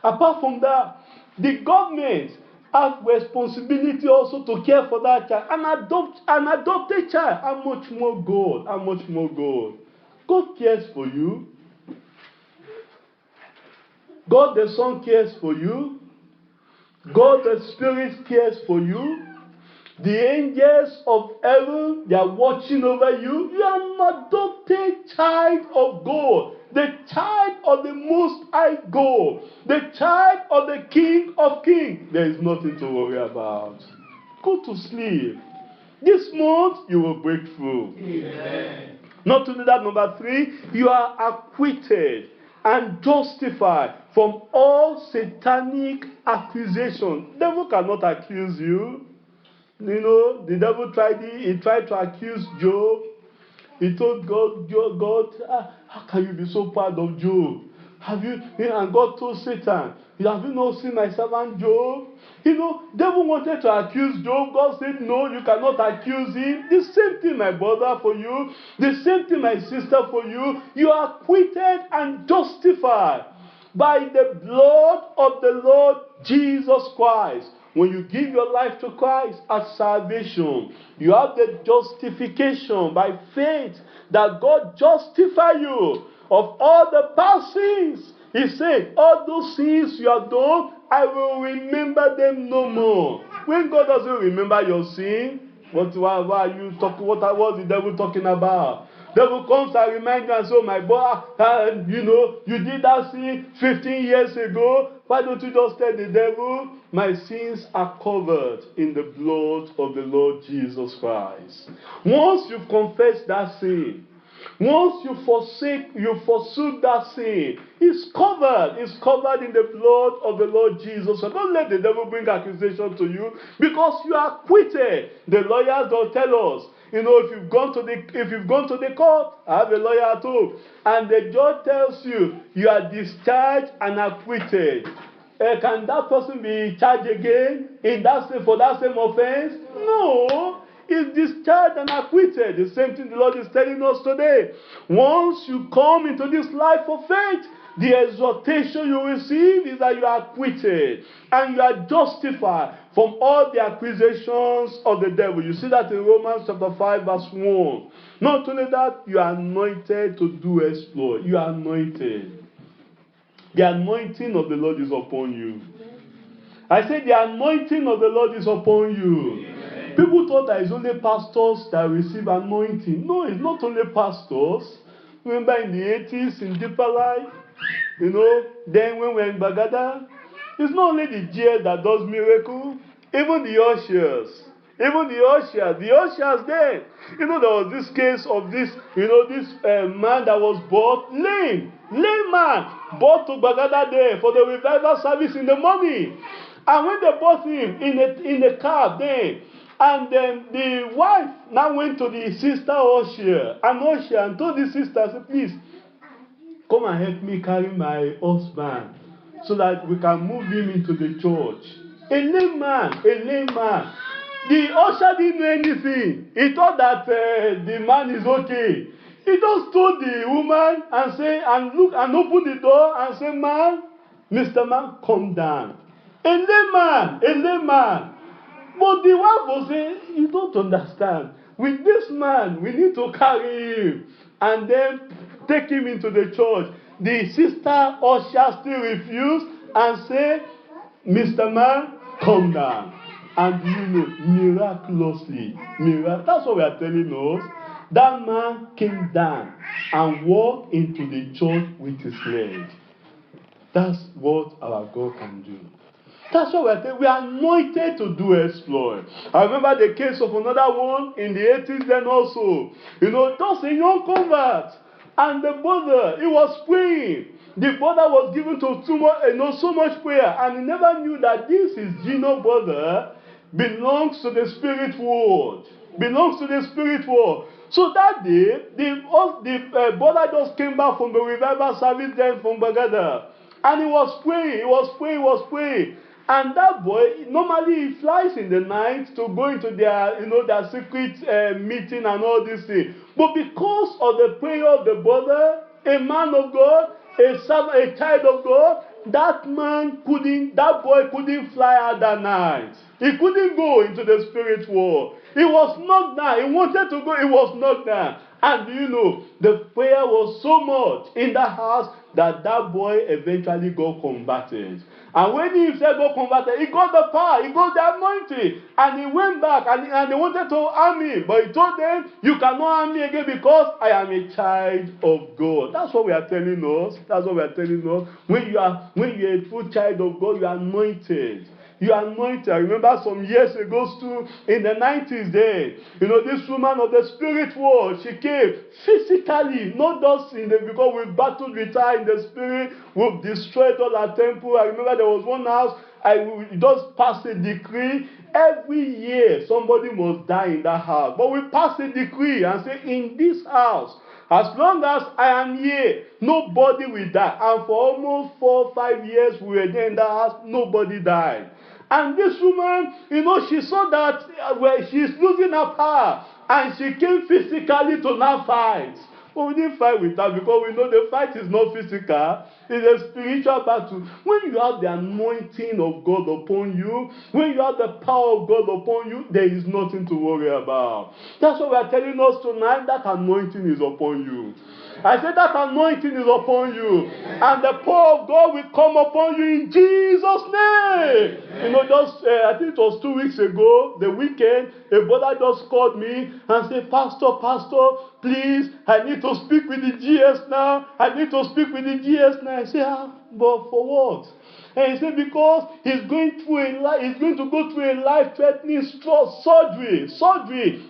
Apart from that, the government have responsibility also to care for that child. An adopted child. How much more God? How much more God? God cares for you. God the Son cares for you. God the Spirit cares for you. The angels of heaven, they are watching over you. You are an adopted child of God. The child of the Most High God. The child of the King of Kings. There is nothing to worry about. Go to sleep. This month, you will break through. Amen. Not only that, number 3, you are acquitted and justified from all satanic accusations. The devil cannot accuse you. You know, the devil tried to accuse Job. He told God, how can you be so proud of Job? And God told Satan, have you not seen my servant Job? You know, devil wanted to accuse Job. God said, no, you cannot accuse him. The same thing, my brother, for you. The same thing, my sister, for you. You are acquitted and justified by the blood of the Lord Jesus Christ. When you give your life to Christ as salvation, you have the justification by faith that God justify you of all the past sins. He said, all those sins you have done, I will remember them no more. When God doesn't remember your sin, what are you talking? What was the devil talking about? Devil comes and reminds you and says, oh my boy, you did that sin 15 years ago. Why don't you just tell the devil, my sins are covered in the blood of the Lord Jesus Christ. Once you've confessed that sin, once you forsook that sin, it's covered in the blood of the Lord Jesus. So don't let the devil bring accusation to you, because you are acquitted. The lawyers don't tell us. If you've gone to the court, I have a lawyer at home, and the judge tells you you are discharged and acquitted. Can that person be charged again for that same offense? No. Is discharged and acquitted. The same thing the Lord is telling us today. Once you come into this life of faith, the exhortation you receive is that you are acquitted and you are justified from all the accusations of the devil. You see that in Romans chapter 5 verse 1. Not only that, you are anointed to do exploit. You are anointed. The anointing of the Lord is upon you. I said the anointing of the Lord is upon you. People thought that it's only pastors that receive anointing. No, it's not only pastors. Remember in the 80s, in Deeper Life, then when we were in Bagada, it's not only the GS that does miracle, even the ushers. The ushers there. There was this case of this man that was brought lame man, brought to Bagada there for the revival service in the morning. And when they brought him in a car there, and then the wife now went to the sister usher and told the sister, say, please, come and help me carry my husband so that we can move him into the church. A lame man. The usher didn't know anything. He thought that the man is okay. He just told the woman and open the door and say, man, Mr. Man, come down. A lame man. But the wife was saying, you don't understand. With this man, we need to carry him and then take him into the church. The sister usher still refused and said, Mr. Man, come down. And miraculously, that's what we are telling us. that man came down and walked into the church with his leg. That's what our God can do. That's what we're saying. We are anointed to do exploit. I remember the case of another one in the 80s then also. Just a young convert. And the brother, he was praying. The brother was given to so much prayer. And he never knew that this, his junior brother, belongs to the spirit world. Belongs to the spirit world. So that day, the brother just came back from the revival service then from Bagada. And he was praying. And that boy, normally he flies in the night to go into their secret meeting and all these things. But because of the prayer of the brother, a man of God, a child of God, that boy couldn't fly out that night. He couldn't go into the spirit world. He was knocked down. He wanted to go, he was knocked down. And the prayer was so much in the house that boy eventually got converted. And when he said got converted, he got the power, he got the anointing. And he went back and they wanted to harm him. But he told them, you cannot harm me again because I am a child of God. That's what we are telling us. When you are a true child of God, you are anointed. You are anointed. I remember some years ago, too, in the 90s then, this woman of the spirit world, she came physically, not just because we battled with her in the spirit, we've destroyed all our temple. I remember there was one house, I just passed a decree. Every year, somebody must die in that house. But we passed a decree and say, in this house, as long as I am here, nobody will die. And for almost 4 or 5 years, we were there in that house, nobody died. And this woman, she saw that she's losing her power. And she came physically to now fight. But we didn't fight with her because we know the fight is not physical. It's a spiritual battle. When you have the anointing of God upon you, when you have the power of God upon you, there is nothing to worry about. That's what we are telling us tonight. That anointing is upon you. I said that anointing is upon you. And the power of God will come upon you in Jesus' name. I think it was 2 weeks ago, the weekend, a brother just called me and said, Pastor, please, I need to speak with the GS now. I said, but for what? And he said, because he's going to go through a life-threatening surgery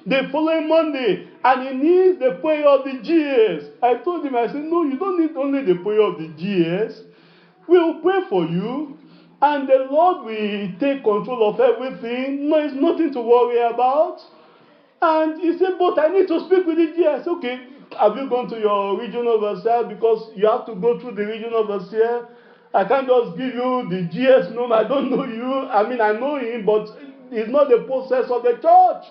the following Monday, and he needs the prayer of the GS. I told him, I said, no, you don't need only the prayer of the GS. We will pray for you, and the Lord will take control of everything. No, it's nothing to worry about. And he said, but I need to speak with the GS. Okay, have you gone to your regional overseer? Because you have to go through the regional overseer. I can't just give you the GS number. I don't know you. I mean, I know him, but it's not the process of the church.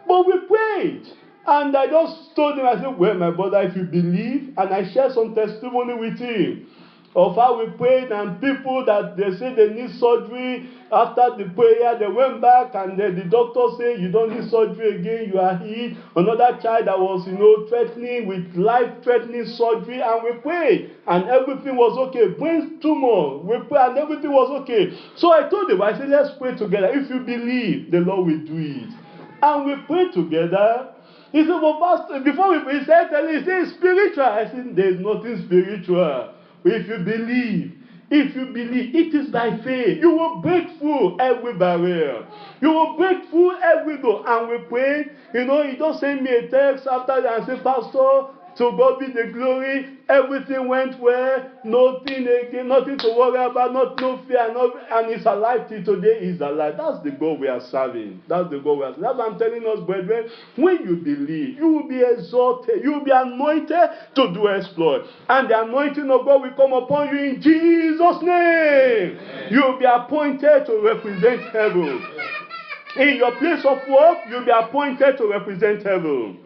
But we prayed. And I just told him, I said, well, my brother, if you believe, and I shared some testimony with him of how we prayed, and people that they say they need surgery, after the prayer, they went back and the doctor said, you don't need surgery again, you are healed. Another child that was, threatening with life-threatening surgery, and we prayed, and everything was okay. Brain tumor, we prayed, and everything was okay. So I told him, I said, let's pray together. If you believe, the Lord will do it. And we prayed together. He said, well, Pastor, before we pray, he said, it's spiritual. I said, there's nothing spiritual. If you believe, it is by faith. You will break through every barrier. You will break through every door. And we pray. He just sent me a text after that and said, Pastor, to God be the glory. Everything went well. Nothing again, nothing to worry about, no fear. And it's alive till today. Is alive. That's the God we are serving. That's the God we are serving. That's what I'm telling us, brethren. When you believe, you will be exalted. You will be anointed to do exploit. And the anointing of God will come upon you in Jesus' name. You will be appointed to represent heaven. In your place of work, you will be appointed to represent heaven.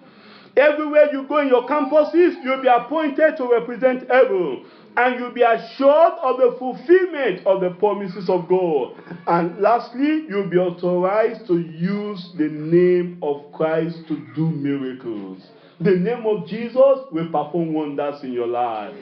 Everywhere you go in your campuses, you'll be appointed to represent heaven. And you'll be assured of the fulfillment of the promises of God. And lastly, you'll be authorized to use the name of Christ to do miracles. The name of Jesus will perform wonders in your life.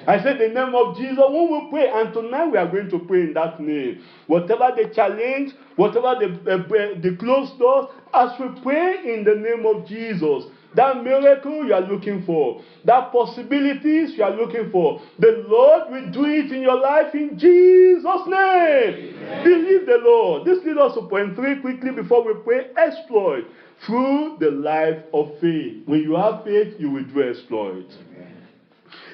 I said the name of Jesus, when we pray, and tonight we are going to pray in that name. Whatever the challenge, whatever the closed doors, as we pray in the name of Jesus, that miracle you are looking for, that possibilities you are looking for, the Lord will do it in your life in Jesus' name. Amen. Believe the Lord. This leads us to point 3 quickly before we pray. Exploit through the life of faith. When you have faith, you will do exploit.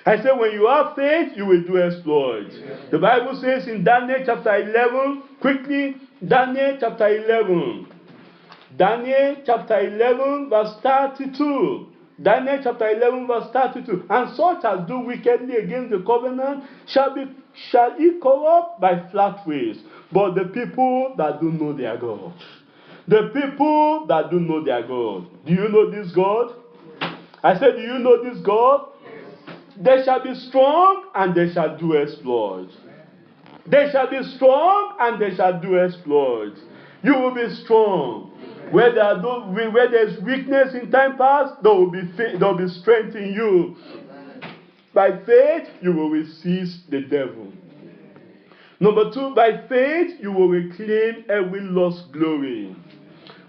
I said, when you have faith, you will do exploit. The Bible says in Daniel chapter 11, quickly, Daniel chapter 11. Daniel chapter 11, verse 32. Daniel chapter 11, verse 32. And such as do wickedly against the covenant shall he corrupt by flat ways. But the people that do know their God. The people that do know their God. Do you know this God? I said, do you know this God? They shall be strong and they shall do exploits. They shall be strong and they shall do exploits. You will be strong. Where there's weakness in time past, there will be strength in you. By faith, you will resist the devil. Number 2, by faith, you will reclaim every lost glory.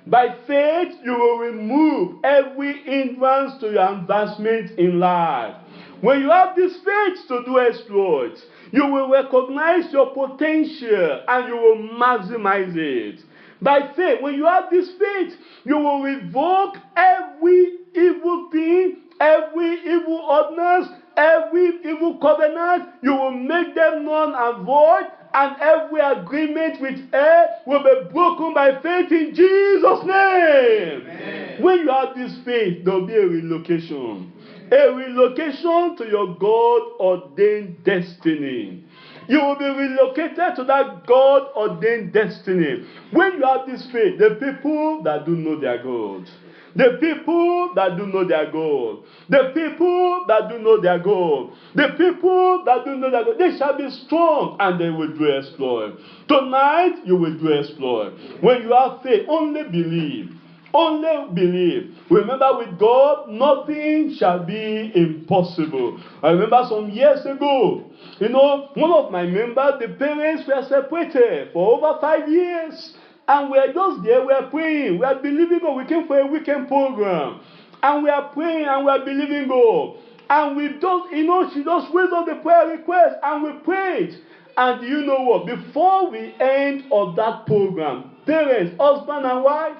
By faith, you will remove every hindrance to your advancement in life. When you have this faith to do exploits, you will recognize your potential and you will maximize it. By faith, when you have this faith, you will revoke every evil thing, every evil ordinance, every evil covenant. You will make them null and void, and every agreement with her will be broken by faith in Jesus' name. Amen. When you have this faith, there will be a relocation. A relocation to your God-ordained destiny. You will be relocated to that God-ordained destiny. When you have this faith, the people that do know their God, the people that do know their God, the people that do know their God, the people that do know their God, they shall be strong and they will do exploit. Tonight, you will do exploit. When you have faith, only believe. Only believe. Remember, with God, nothing shall be impossible. I remember some years ago, one of my members, the parents were separated for over 5 years. And we are just there, we are praying, we are believing God. We came for a weekend program. And we are praying and we are believing God. And we just, she just raised up the prayer request and we prayed. And you know what? Before we end of that program, parents, husband and wife,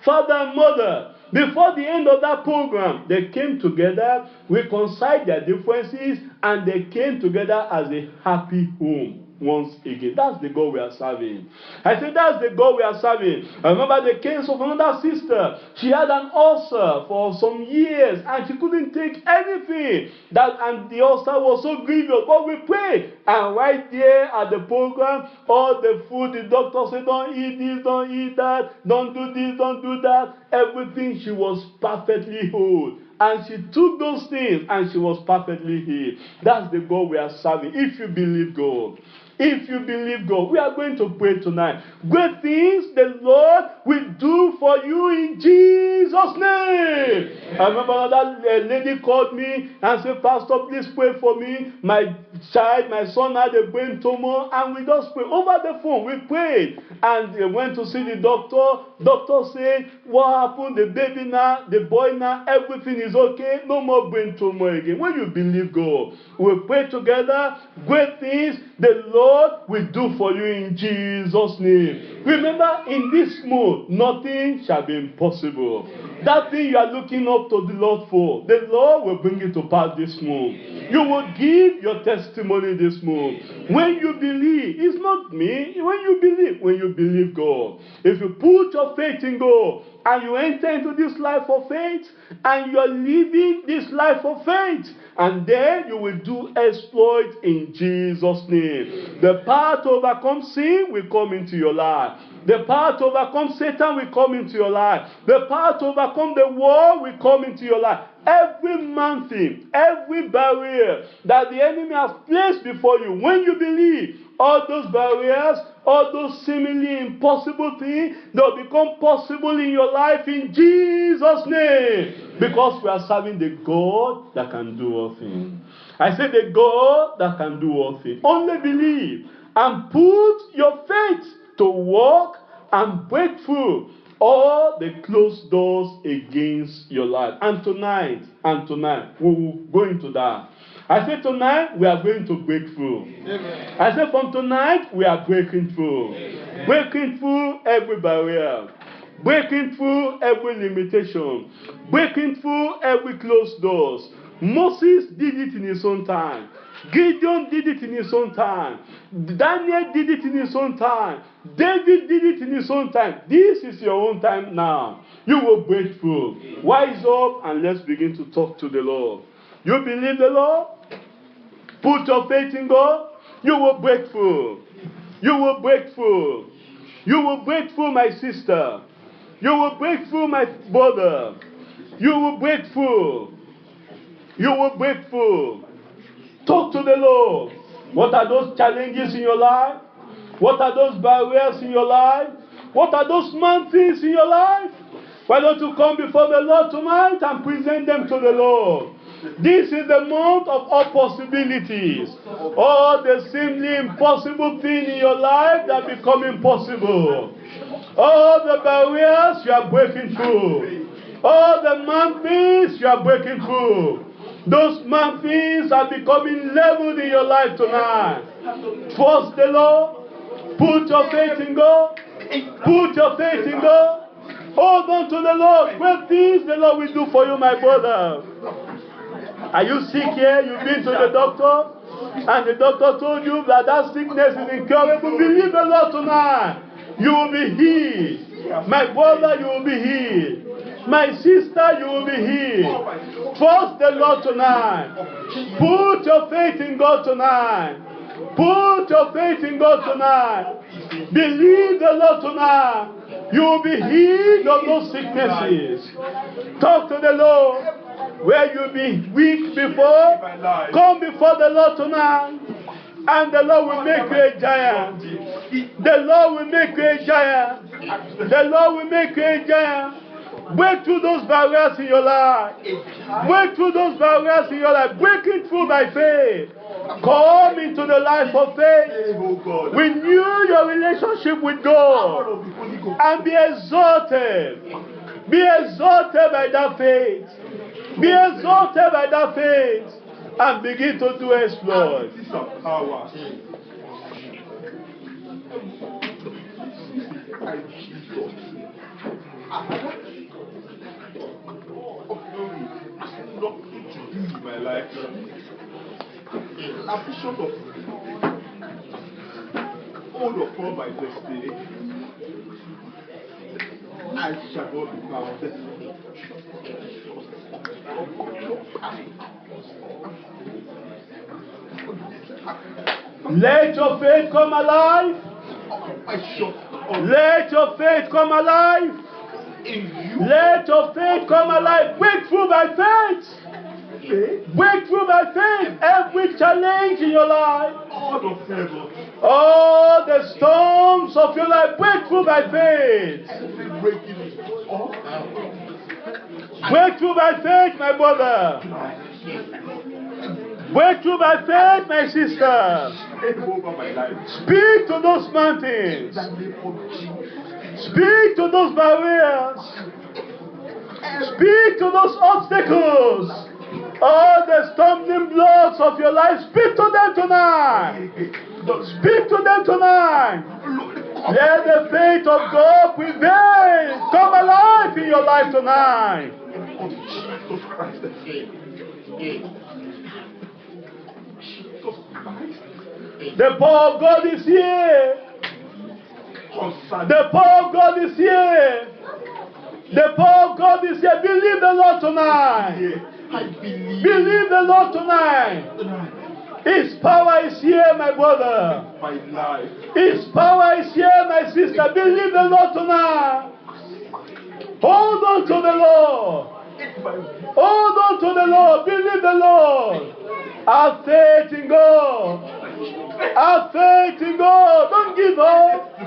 father and mother, before the end of that program, they came together, reconciled their differences, and they came together as a happy home once again. That's the God we are serving. I said, that's the God we are serving. I remember the case of another sister. She had an ulcer for some years, and she couldn't take anything. And the ulcer was so grievous. But we prayed, and right there at the program, all the food, the doctor said, don't eat this, don't eat that, don't do this, don't do that. Everything, she was perfectly whole. And she took those things and she was perfectly healed. That's the God we are serving. If you believe God. If you believe God, we are going to pray tonight. Great things the Lord will do for you in Jesus' name. Amen. I remember that lady called me and said, Pastor, please pray for me. My son had a brain tumor, and we just prayed. Over the phone, we prayed. And they went to see the doctor. Doctor said, what happened? The baby now, the boy now, everything is okay. No more brain tumor again. When you believe God, we pray together. Great things the Lord will do for you in Jesus' name. Remember, in this mode, nothing shall be impossible. That thing you are looking up to the Lord for, the Lord will bring it to pass this month. You will give your testimony this month. When you believe, it's not me. When you believe God. If you put your faith in God, and you enter into this life of faith, and you are living this life of faith, and then you will do exploits in Jesus' name. The power to overcome sin will come into your life. The power to overcome Satan will come into your life. The power to overcome the world will come into your life. Every mountain, every barrier that the enemy has placed before you, when you believe, all those barriers, all those seemingly impossible things, they'll become possible in your life in Jesus' name. Because we are serving the God that can do all things. I say the God that can do all things. Only believe and put your faith to work and break through all the closed doors against your life. And tonight, we will go into that. I said tonight, we are going to break through. Amen. I said from tonight, we are breaking through. Amen. Breaking through every barrier. Breaking through every limitation. Breaking through every closed doors. Moses did it in his own time. Gideon did it in his own time. Daniel did it in his own time. David did it in his own time. This is your own time now. You will break through. Wise up and let's begin to talk to the Lord. You believe the Lord? Put your faith in God. You will break through. You will break through. You will break through, my sister. You will break through, my brother. You will break through. You will break through. Talk to the Lord. What are those challenges in your life? What are those barriers in your life? What are those mountains in your life? Why don't you come before the Lord tonight and present them to the Lord? This is the month of all possibilities. All the seemingly impossible things in your life that become impossible. All the barriers you are breaking through. All the mountains you are breaking through. Those mountains are becoming leveled in your life tonight. Trust the Lord. Put your faith in God. Put your faith in God. Hold on to the Lord. Great things the Lord will do for you, my brother. Are you sick here? You've been to the doctor, and the doctor told you that that sickness is incurable. Believe the Lord tonight. You will be healed. My brother, you will be healed. My sister, you will be healed. Trust the Lord tonight. Put your faith in God tonight. Put your faith in God tonight. Believe the Lord tonight. You will be healed of those sicknesses. Talk to the Lord. Where you be weak before, come before the Lord tonight, and the Lord will make you a giant. The Lord will make you a giant. The Lord will make you a giant. Break through those barriers in your life. Break through those barriers in your life. Breaking through by faith. Come into the life of faith. Renew your relationship with God and be exalted. Be exalted by that faith. Be exalted by that faith and begin to do exploits. Hold upon my destiny. I shall not be found. Let your faith come alive. Let your faith come alive. Let your faith come alive. Break through by faith. Break through by faith every challenge in your life. All the storms of your life, break through by faith. Break through by faith, my brother. Break through by faith, my sister. Speak to those mountains. Speak to those barriers. Speak to those obstacles. All the stumbling blocks of your life, speak to them tonight. Speak to them tonight. Let the faith of God prevail. Come alive in your life tonight. The power of God is here. The power of God is here. The power of God is here. Believe the Lord tonight. Believe the Lord tonight. His power is here, my brother. His power is here, my sister. Believe the Lord tonight. Hold on to the Lord. Hold on to the Lord. Believe the Lord. Have faith in God. Have faith in God. Don't give up.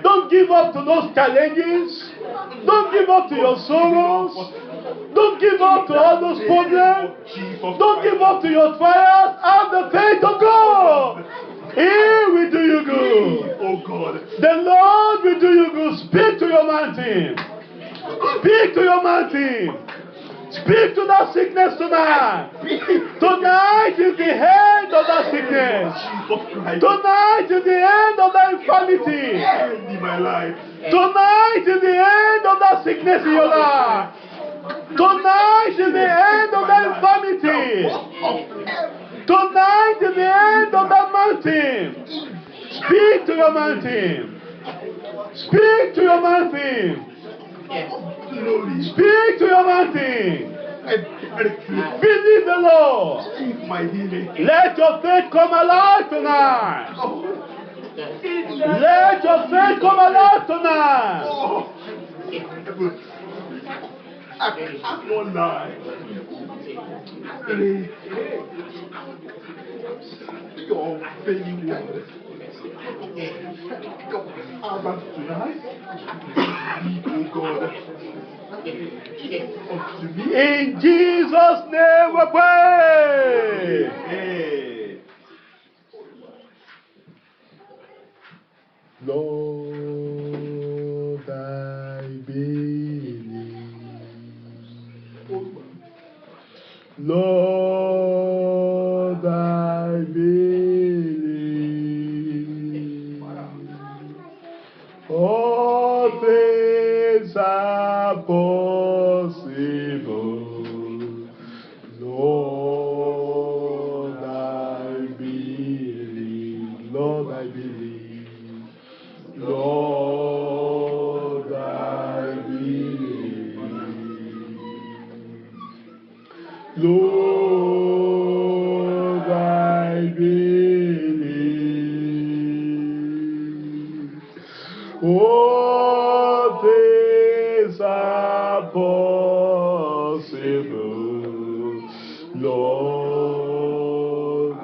Don't give up to those challenges. Don't give up to your sorrows. Don't give up to all those problems. Don't give up to your trials. Have the faith of God. He will do you good. God. The Lord will do you good. Speak to your mountain. Speak to your mountain. Speak to that sickness tonight. Tonight is the end of that sickness. Jesus Christ. Tonight is the end of that infirmity. End in my life. Tonight is the end of that sickness in your life. Tonight is the end of that infirmity. Tonight is the end of that mountain. Speak to your mountain. Speak to your mountain. Glory. Speak to your mountain. Everything. Believe the Lord. Speak my healing. Let your faith come alive tonight. Oh. Let your faith come alive tonight. Oh. I won't lie. Your very word. About tonight. Oh God. Unto me. In Jesus' name we pray. Hey. Lord, I believe. Lord, I believe. All things are possible. Lord, I believe. Lord, I believe. Lord, I believe. Lord, I believe. All things are possible. Lord,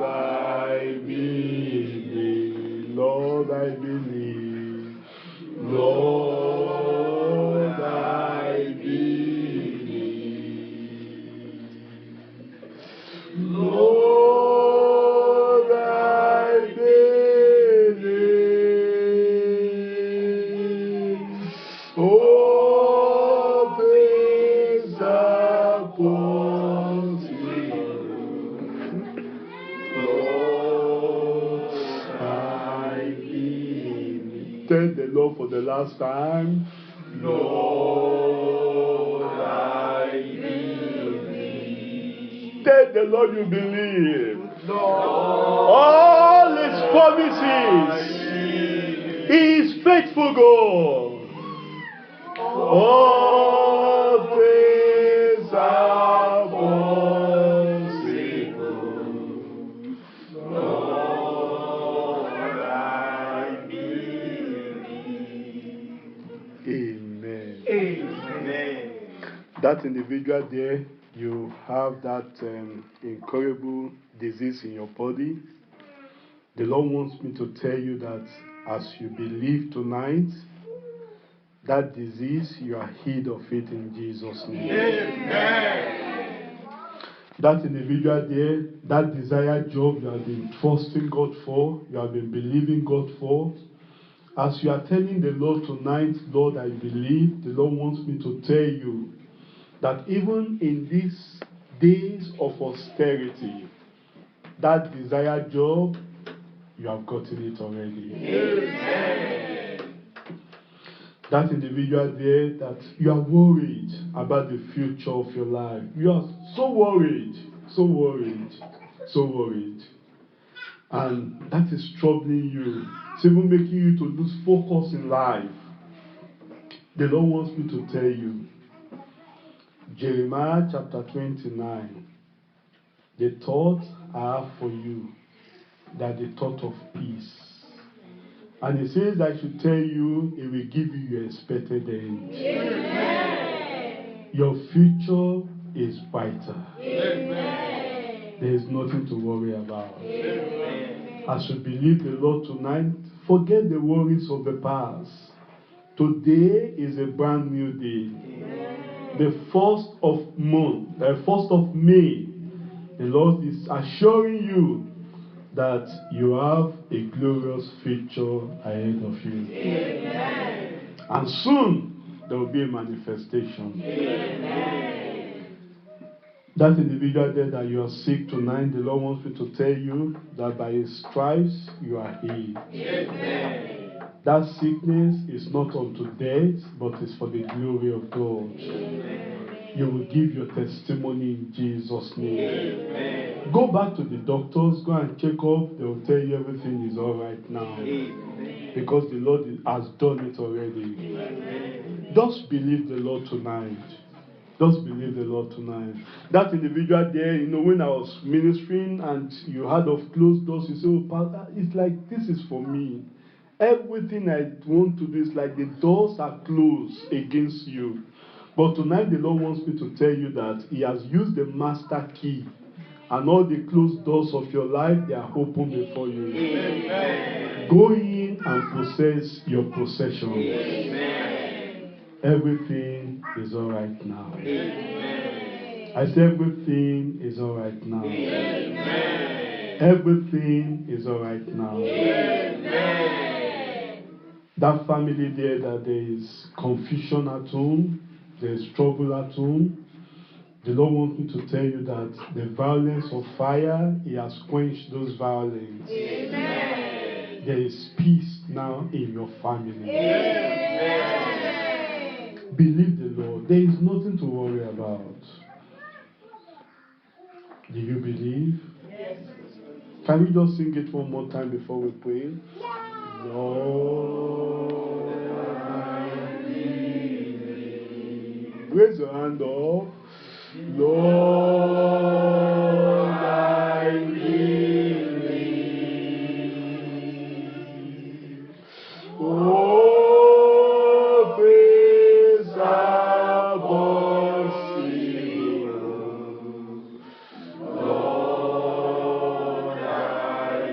I believe. Lord, I believe. Lord, I believe. Lord, I believe. All things are possible. Lord, I believe. Tell the Lord for the last time. Lord, I believe. Tell the Lord you believe. All His promises. He is faithful God. All things are possible. Lord, I believe. Amen. Amen. That individual there, you have that incurable disease in your body. The Lord wants me to tell you that as you believe tonight, that disease, you are healed of it in Jesus' name. Amen. That individual there, that desired job you have been trusting God for, you have been believing God for, as you are telling the Lord tonight, Lord, I believe, the Lord wants me to tell you that even in these days of austerity, that desired job, you have gotten it already. Amen. That individual there that you are worried about the future of your life. You are so worried, so worried, so worried. And that is troubling you. It's even making you to lose focus in life. The Lord wants me to tell you, Jeremiah chapter 29, the thoughts I have for you, that the thought of peace. And it says I should tell you, it will give you your expected end. Amen. Your future is brighter. Amen. There is nothing to worry about. Amen. As you believe the Lord tonight, forget the worries of the past. Today is a brand new day. The 1st of May, the Lord is assuring you that you have a glorious future ahead of you. Amen. And soon there will be a manifestation. Amen. That individual there that you are sick tonight, the Lord wants me to tell you that by His stripes you are healed. Amen. That sickness is not unto death, but is for the glory of God. Amen. You will give your testimony in Jesus' name. Amen. Go back to the doctors, go and check up. They will tell you everything is all right now. Amen. Because the Lord has done it already. Amen. Just believe the Lord tonight. Just believe the Lord tonight. That individual there, when I was ministering and you heard of closed doors, you say, oh, Pastor, it's like this is for me. Everything I want to do is like the doors are closed against you. But tonight the Lord wants me to tell you that He has used the master key. And all the closed doors of your life, they are open before you. Amen. Go in and possess your possessions. Amen. Everything is all right now. Amen. I say everything is all right now. Amen. Everything is all right now. Amen. That family there that there is confusion at home, there is trouble at home. The Lord wants me to tell you that the violence of fire, He has quenched those violence. Amen. There is peace now in your family. Amen. Believe the Lord. There is nothing to worry about. Do you believe? Yes. Can we just sing it one more time before we pray? Lord, I believe. Raise your hand up. Lord, I believe. Oh, praise are possible. Lord, I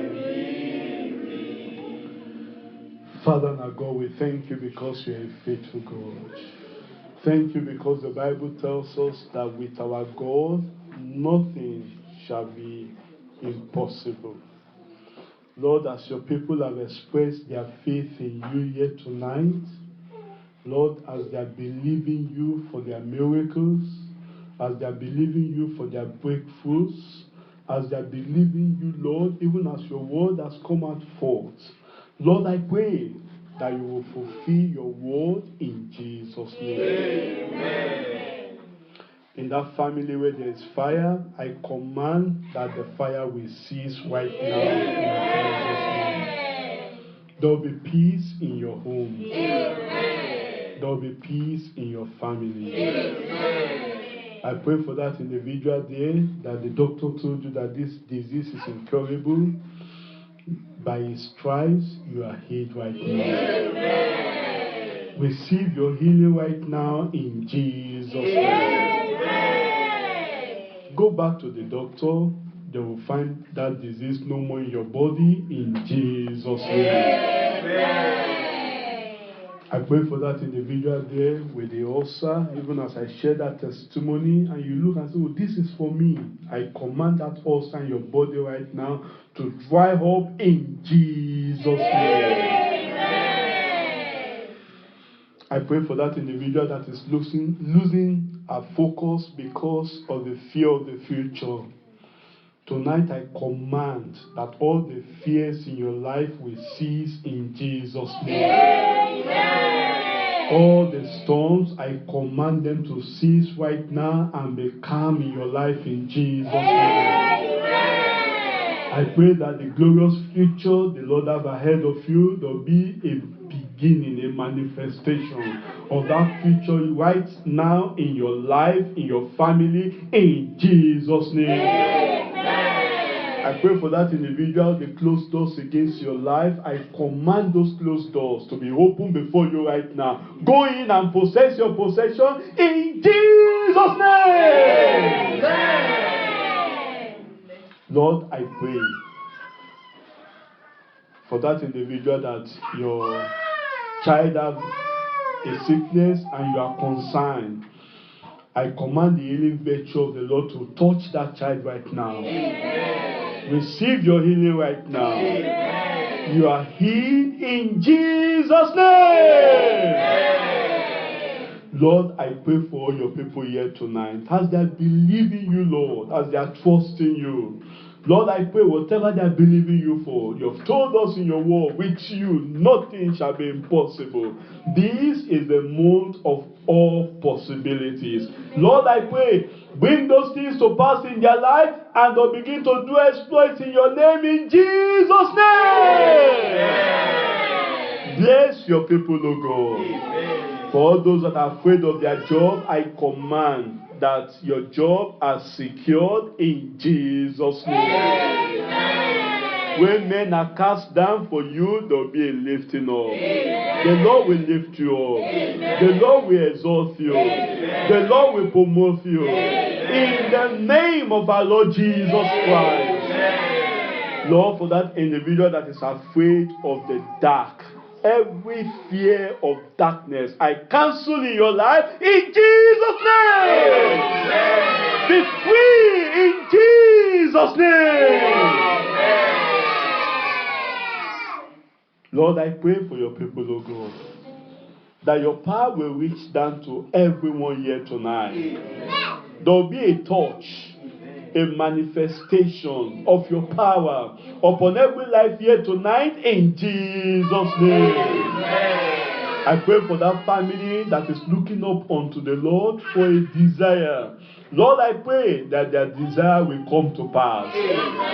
believe. Father and our God, we thank you because you are a faithful God. Thank you because the Bible tells us that with our God, nothing shall be impossible. Lord, as your people have expressed their faith in you here tonight, Lord, as they are believing you for their miracles, as they are believing you for their breakthroughs, as they are believing you, Lord, even as your word has come out forth, Lord, I pray that you will fulfill your word in Jesus' name. Amen. In that family where there is fire, I command that the fire will cease right now in Jesus' name. There will be peace in your home. Amen. There will be peace in your family. Amen. I pray for that individual there that the doctor told you that this disease is incurable. By His stripes, you are healed right now. Amen. Receive your healing right now in Jesus' name. Amen. Go back to the doctor. They will find that disease no more in your body in Jesus' name. Amen. I pray for that individual there with the ulcer, even as I share that testimony, and you look and say, oh, this is for me. I command that ulcer in your body right now to dry up in Jesus' name. Amen. I pray for that individual that is losing her focus because of the fear of the future. Tonight I command that all the fears in your life will cease in Jesus' name. Amen. All the storms, I command them to cease right now and be calm in your life in Jesus' name. I pray that the glorious future the Lord have ahead of you, there will be a beginning, a manifestation of that future right now in your life, in your family, in Jesus' name. I pray for that individual, the closed doors against your life. I command those closed doors to be open before you right now. Go in and possess your possession in Jesus' name. Lord, I pray for that individual that your child has a sickness and you are concerned. I command the healing virtue of the Lord to touch that child right now. Receive your healing right now. You are healed in Jesus' name. Lord, I pray for all your people here tonight. As they are believing you, Lord, as they are trusting you. Lord, I pray whatever they are believing you for, you have told us in your word, with you, nothing shall be impossible. This is the month of all possibilities. Lord, I pray, bring those things to pass in their life, and they'll begin to do exploits in your name, in Jesus' name. Bless your people, O God. For all those that are afraid of their job, I command that your job are secured in Jesus' name. When men are cast down for you, there will be a lifting up. The Lord will lift you up. The Lord will exalt you. The Lord will promote you. In the name of our Lord Jesus Christ. Lord, for that individual that is afraid of the dark, every fear of darkness, I cancel in your life in Jesus' name. Be free in Jesus' name. Lord, I pray for your people, O God, that your power will reach down to everyone here tonight. There will be a touch, a manifestation of your power upon every life here tonight in Jesus' name. I pray for that family that is looking up unto the Lord for a desire. Lord, I pray that their desire will come to pass.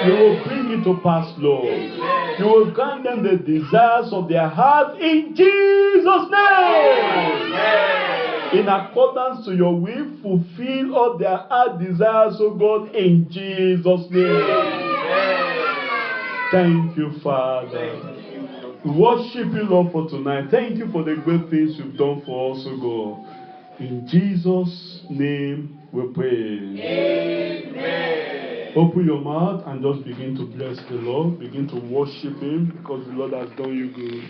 You will bring it to pass, Lord. You will grant them the desires of their heart in Jesus' name. In accordance to your will, fulfill all their heart desires, O God, in Jesus' name. Thank you, Father. We worship you, Lord, for tonight. Thank you for the great things you've done for us, O God. In Jesus' name we pray. Amen. Open your mouth and just begin to bless the Lord. Begin to worship him because the Lord has done you good.